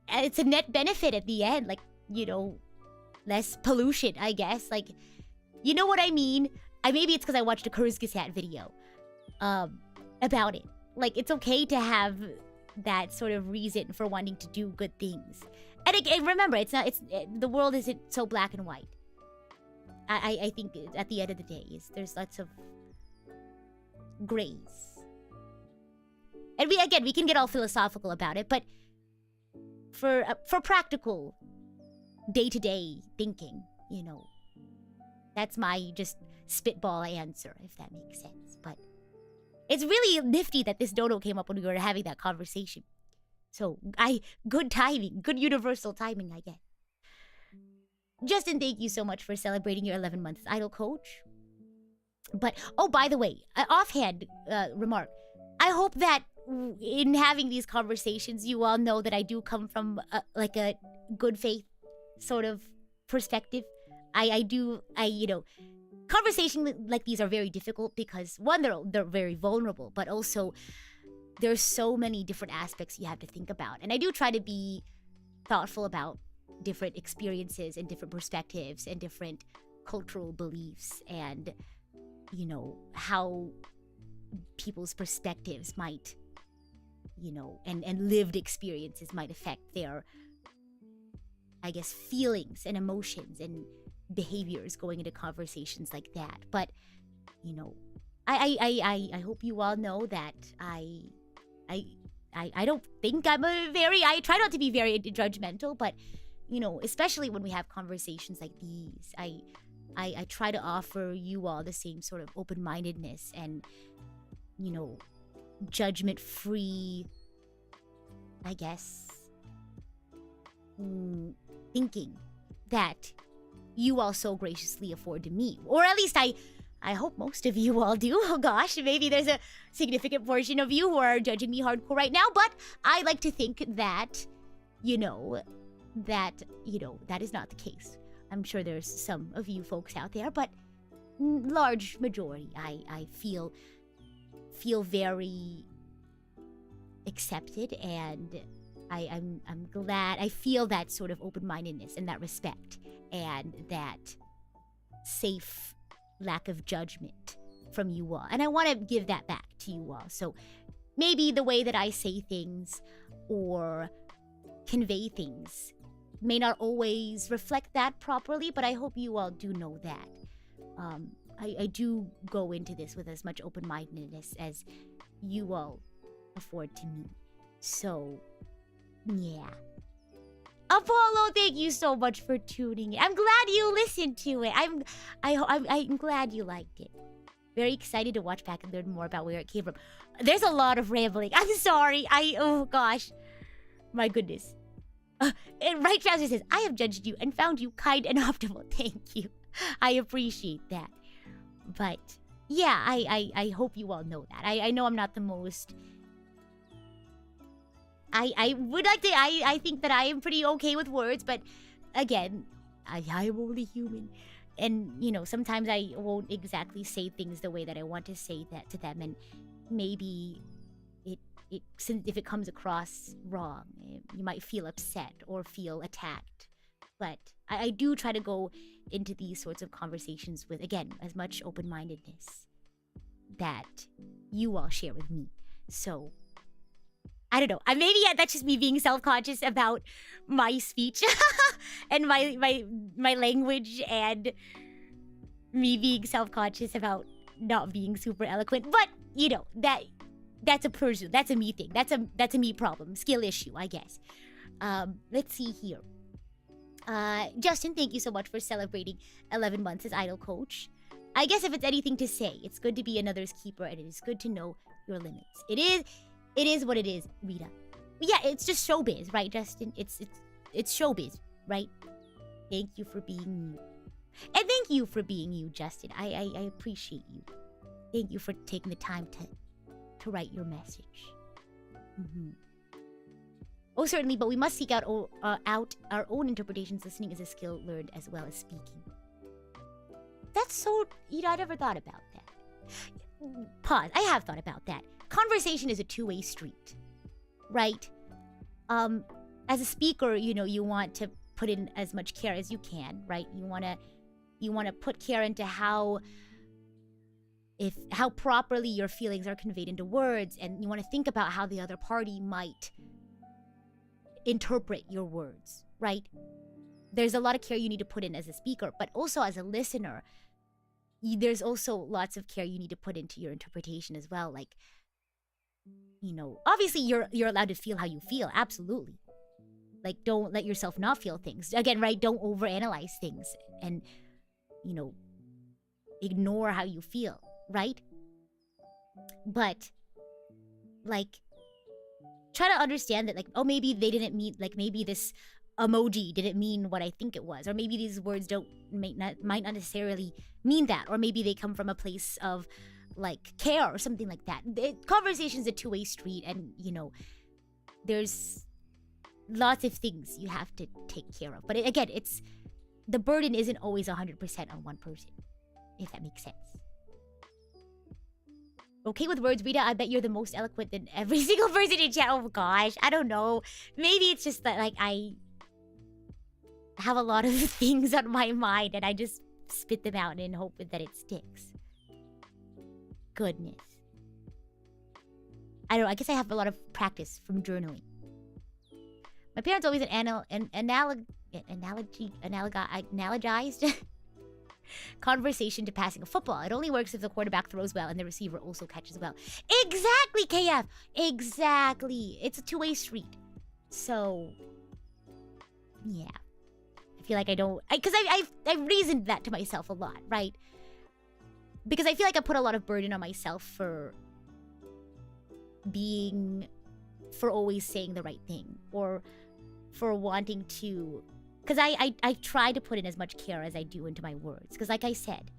it's a net benefit at the end, less pollution, I guess. You know what I mean? Maybe it's because I watched a Kurzgesagt video about it. like, it's okay to have that sort of reason for wanting to do good things. And again, remember, the world isn't so black and white. I think at the end of the day, there's lots of grays. And we can get all philosophical about it, but for practical day-to-day thinking, you know, that's my just spitball answer, if that makes sense. But it's really nifty that this dodo came up when we were having that conversation. So, good timing, good universal timing, I guess. Justin, thank you so much for celebrating your 11 months idol coach. But, oh, by the way, offhand remark, I hope that in having these conversations, you all know that I do come from like a good faith sort of perspective. You know, conversations like these are very difficult because, one, they're very vulnerable, but also there's so many different aspects you have to think about. And I do try to be thoughtful about different experiences and different perspectives and different cultural beliefs and, you know, how people's perspectives might, you know, and lived experiences might affect their, I guess, feelings and emotions and behaviors going into conversations like that. But, you know, I hope you all know that I don't think I try not to be very judgmental, but, you know, especially when we have conversations like these, I try to offer you all the same sort of open-mindedness and, you know, judgment-free, I guess, thinking that you all so graciously afford to me. Or at least I hope most of you all do. Oh gosh, maybe there's a significant portion of you who are judging me hardcore right now, but I like to think that, you know, that is not the case. I'm sure there's some of you folks out there, but large majority, I feel very accepted, and I'm glad. I feel that sort of open-mindedness and that respect and that safe lack of judgment from you all. And I want to give that back to you all. So maybe the way that I say things or convey things may not always reflect that properly, but I hope you all do know that. I do go into this with as much open-mindedness as you all afford to me. So, yeah. Apollo, thank you so much for tuning in. I'm glad you listened to it. I'm glad you liked it. Very excited to watch back and learn more about where it came from. There's a lot of rambling. I'm sorry. Oh gosh. My goodness. And Right Trouser says, I have judged you and found you kind and optimal. Thank you. I appreciate that. But yeah, I hope you all know that. I know I'm not the most... I think that I am pretty okay with words, but again, I'm only human. And, you know, sometimes I won't exactly say things the way that I want to say that to them, and maybe if it comes across wrong, you might feel upset or feel attacked. But I do try to go into these sorts of conversations with, again, as much open-mindedness that you all share with me. So, I don't know. Maybe that's just me being self-conscious about my speech and my language, and me being self-conscious about not being super eloquent. But, you know, that's a me thing. That's a me problem. Skill issue, I guess. Let's see here. Justin, thank you so much for celebrating 11 months as idol coach. I guess if it's anything to say, it's good to be another's keeper, and it is good to know your limits. It is what it is, Rita. But yeah, it's just showbiz, right, Justin? It's showbiz, right? Thank you for being you. And thank you for being you, Justin. I appreciate you. Thank you for taking the time to write your message. Mm-hmm. Oh, certainly, but we must seek out our own interpretations. Listening is a skill learned as well as speaking. That's so... You know, I never thought about that. Pause. I have thought about that. Conversation is a two-way street, right? As a speaker, you know, you want to put in as much care as you can, right? You want to put care into how if how properly your feelings are conveyed into words, and you want to think about how the other party might interpret your words, right? There's a lot of care you need to put in as a speaker, but also as a listener, there's also lots of care you need to put into your interpretation as well. Like, obviously you're allowed to feel how you feel, absolutely. Like, don't let yourself not feel things. Again, right? Don't overanalyze things and, ignore how you feel, right? But, like, try to understand that, like, oh, maybe they didn't mean, like, maybe this emoji didn't mean what I think it was, or maybe these words might not necessarily mean that, or maybe they come from a place of, like, care or something like that. Conversation's a two-way street, and, there's lots of things you have to take care of. But again, the burden isn't always 100% on one person, if that makes sense. Okay with words, Rita, I bet you're the most eloquent than every single person in chat. Oh gosh, I don't know. Maybe it's just that, like, I have a lot of things on my mind and I just spit them out and hope that it sticks. Goodness. I don't know, I guess I have a lot of practice from journaling. My parents always analogized conversation to passing a football. It only works if the quarterback throws well and the receiver also catches well. Exactly, KF! Exactly. It's a two-way street. So, yeah. I feel like I don't... Because I've reasoned that to myself a lot, right? Because I feel like I put a lot of burden on myself for always saying the right thing. Or for wanting to... Because I try to put in as much care as I do into my words. Because like I said,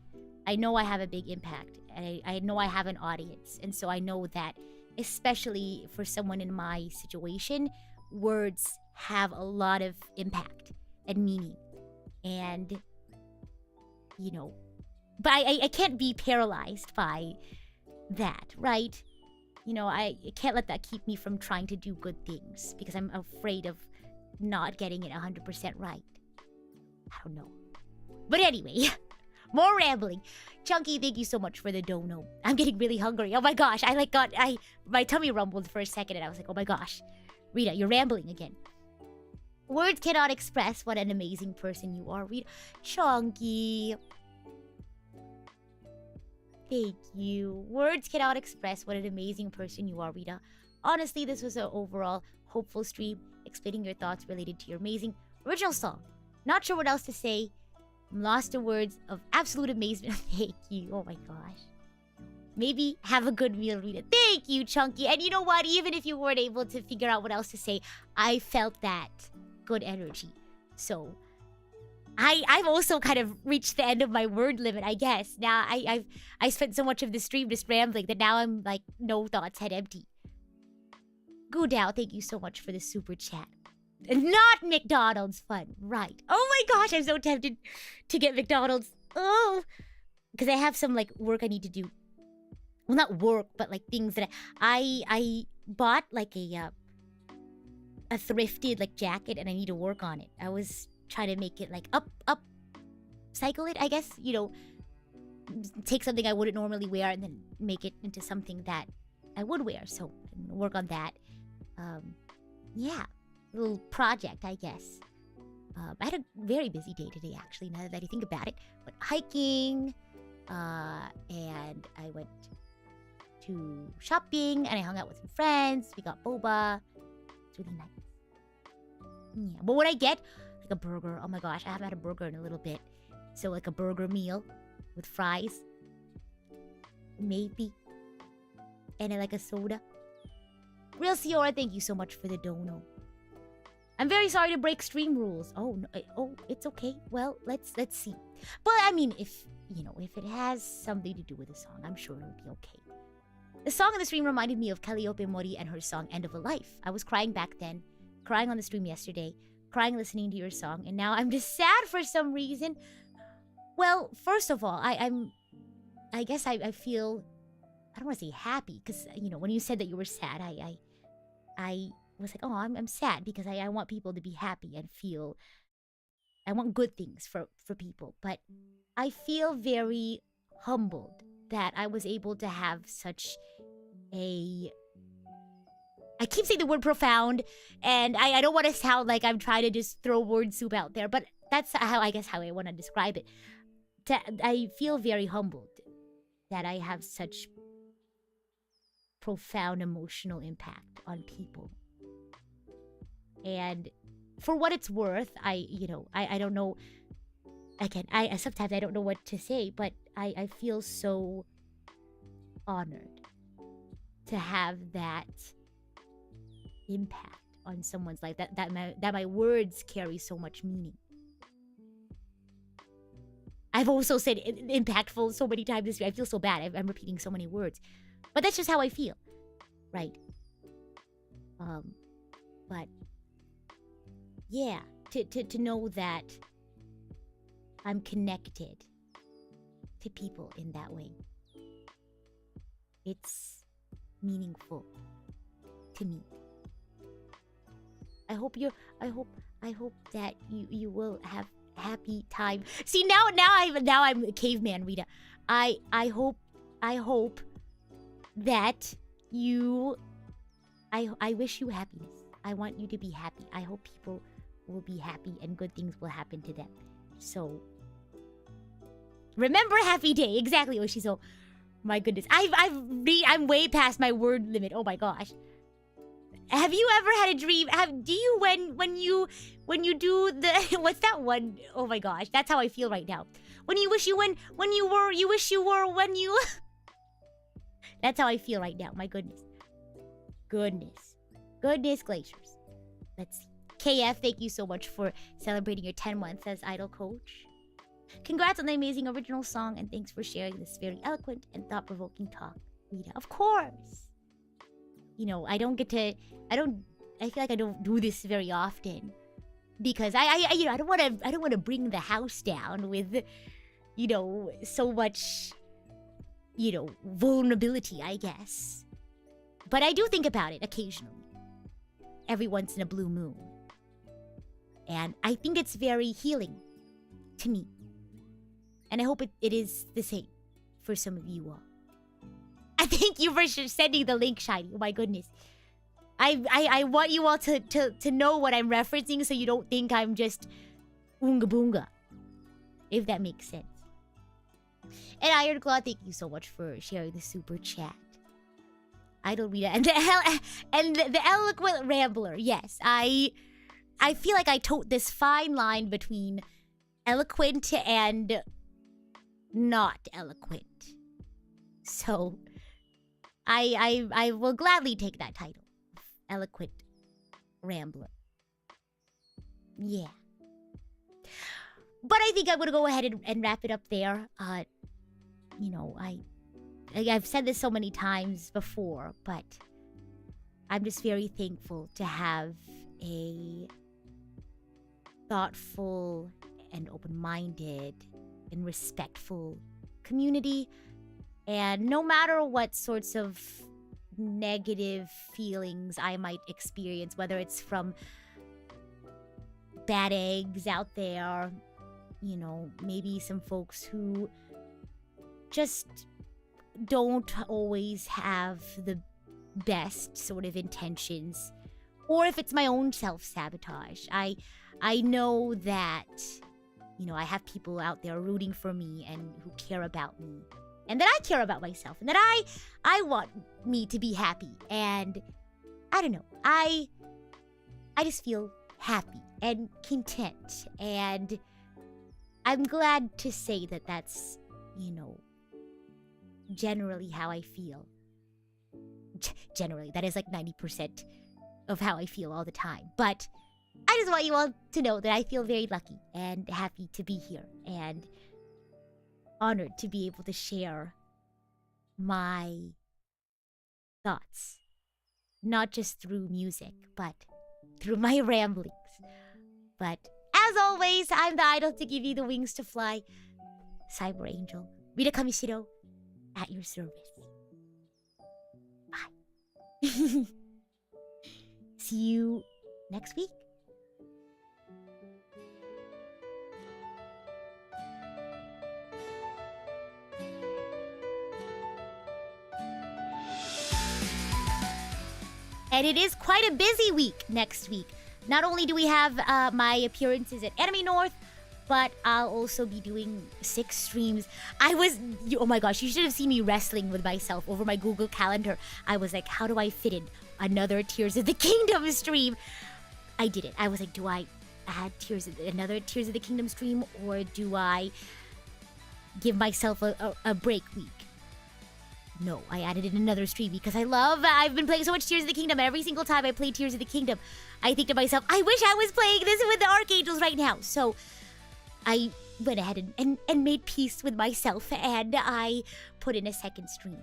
I know I have a big impact. And I know I have an audience. And so I know that, especially for someone in my situation, words have a lot of impact and meaning. And, but I can't be paralyzed by that, right? I can't let that keep me from trying to do good things because I'm afraid of not getting it 100% right. I don't know. But anyway, more rambling. Chunky, thank you so much for the dono. I'm getting really hungry. Oh my gosh, my tummy rumbled for a second and I was like, oh my gosh. Rita, you're rambling again. Words cannot express what an amazing person you are, Rita. Chunky. Thank you. Words cannot express what an amazing person you are, Rita. Honestly, this was an overall hopeful stream, explaining your thoughts related to your amazing original song. Not sure what else to say. I'm lost to words of absolute amazement. Thank you. Oh my gosh. Maybe have a good meal, Rita. Thank you, Chunky. And you know what? Even if you weren't able to figure out what else to say, I felt that good energy. So I've also kind of reached the end of my word limit, I guess. Now I spent so much of the stream just rambling that now I'm like no thoughts, head empty. Gudao, thank you so much for the super chat. Not McDonald's fun, right? Oh my gosh, I'm so tempted to get McDonald's. Oh, because I have some like work I need to do. Well, not work, but like things that I bought like a thrifted like jacket and I need to work on it. I was trying to make it like cycle it, I guess. Take something I wouldn't normally wear and then make it into something that I would wear. So I'm gonna work on that. Yeah, little project, I guess. I had a very busy day today, actually, now that I think about it. Went hiking, and I went to shopping, and I hung out with some friends. We got boba. It's really nice. Yeah, but what I get? Like a burger. Oh my gosh, I haven't had a burger in a little bit. So like a burger meal with fries. Maybe. And I like a soda. Real Ciora, thank you so much for the dono. I'm very sorry to break stream rules. Oh, no, it's okay. Well, let's see. But I mean, if it has something to do with the song, I'm sure it'll be okay. The song in the stream reminded me of Calliope Mori and her song End of a Life. I was crying back then, crying on the stream yesterday, crying listening to your song, and now I'm just sad for some reason. Well, first of all, I guess I feel, I don't want to say happy, because, when you said that you were sad, I was like, oh, I'm sad because I want people to be happy and feel, I want good things for people. But I feel very humbled that I was able to have such a... I keep saying the word profound, and I don't want to sound like I'm trying to just throw word soup out there, but that's how I want to describe it. I feel very humbled that I have such profound emotional impact on people. And for what it's worth, I don't know. Again, I sometimes I don't know what to say, but I feel so honored to have that impact on someone's life. That my words carry so much meaning. I've also said impactful so many times this year. I feel so bad. I'm repeating so many words, but that's just how I feel, right? But yeah, to know that I'm connected to people in that way, it's meaningful to me. I hope that you will have happy time. See, now I'm a caveman, Rita. I hope that you... I wish you happiness. I want you to be happy. I hope people will be happy and good things will happen to them. So remember Happy Day. Exactly, Oshizo. My goodness. I'm way past my word limit. Oh my gosh. Have you ever had a dream? Do you when you do the what's that one? Oh my gosh, that's how I feel right now. When you wish you when you wish you were when you That's how I feel right now. My goodness. Goodness glaciers. Let's see. KF, thank you so much for celebrating your 10 months as Idol Coach. Congrats on the amazing original song, and thanks for sharing this very eloquent and thought-provoking talk, Rita. Of course. You know, I feel like I don't do this very often because I don't want to bring the house down with, so much, vulnerability, I guess. But I do think about it occasionally, every once in a blue moon. And I think it's very healing to me. And I hope it is the same for some of you all. I thank you for sending the link, Shiny. Oh my goodness. I want you all to know what I'm referencing so you don't think I'm just oonga boonga. If that makes sense. And Iron Claw, thank you so much for sharing the super chat. Idol Rita and the eloquent rambler. Yes, I feel like I tote this fine line between eloquent and not eloquent. So I will gladly take that title. Eloquent rambler. Yeah. But I think I'm gonna go ahead and wrap it up there. I've said this so many times before, but I'm just very thankful to have a thoughtful and open-minded and respectful community. And no matter what sorts of negative feelings I might experience, whether it's from bad eggs out there, maybe some folks who just don't always have the best sort of intentions, or if it's my own self-sabotage, I know that, I have people out there rooting for me and who care about me, and that I care about myself, and that I want me to be happy. And I don't know, I just feel happy and content, and I'm glad to say that that's, generally how I feel. Generally, that is like 90% of how I feel all the time. But I just want you all to know that I feel very lucky and happy to be here and honored to be able to share my thoughts, not just through music, but through my ramblings. But as always, I'm the idol to give you the wings to fly. Cyber Angel, Rita Kamishiro, at your service. Bye. See you next week. And it is quite a busy week next week. Not only do we have my appearances at Anime North, but I'll also be doing 6 streams. Oh my gosh, you should have seen me wrestling with myself over my Google Calendar. I was like, how do I fit in another Tears of the Kingdom stream? I did it. I was like, do I add another Tears of the Kingdom stream, or do I give myself a break week? No, I added in another stream because I've been playing so much Tears of the Kingdom. Every single time I play Tears of the Kingdom, I think to myself, I wish I was playing this with the Archangels right now. So I went ahead and made peace with myself, and I put in a second stream.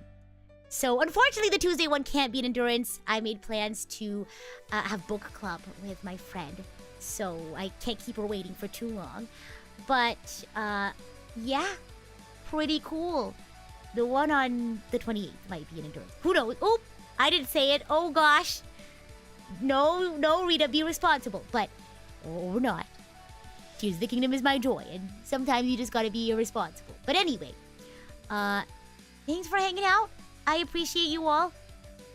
So unfortunately, the Tuesday one can't be an endurance. I made plans to have book club with my friend, so I can't keep her waiting for too long. But yeah, pretty cool. The one on the 28th might be an endurance. Who knows? Oop! I didn't say it. Oh gosh. No, Rita, be responsible. But, or not. Tears of the Kingdom is my joy, and sometimes you just gotta be irresponsible. But anyway, thanks for hanging out. I appreciate you all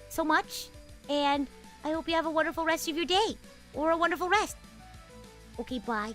so much, and I hope you have a wonderful rest of your day, or a wonderful rest. Okay, bye.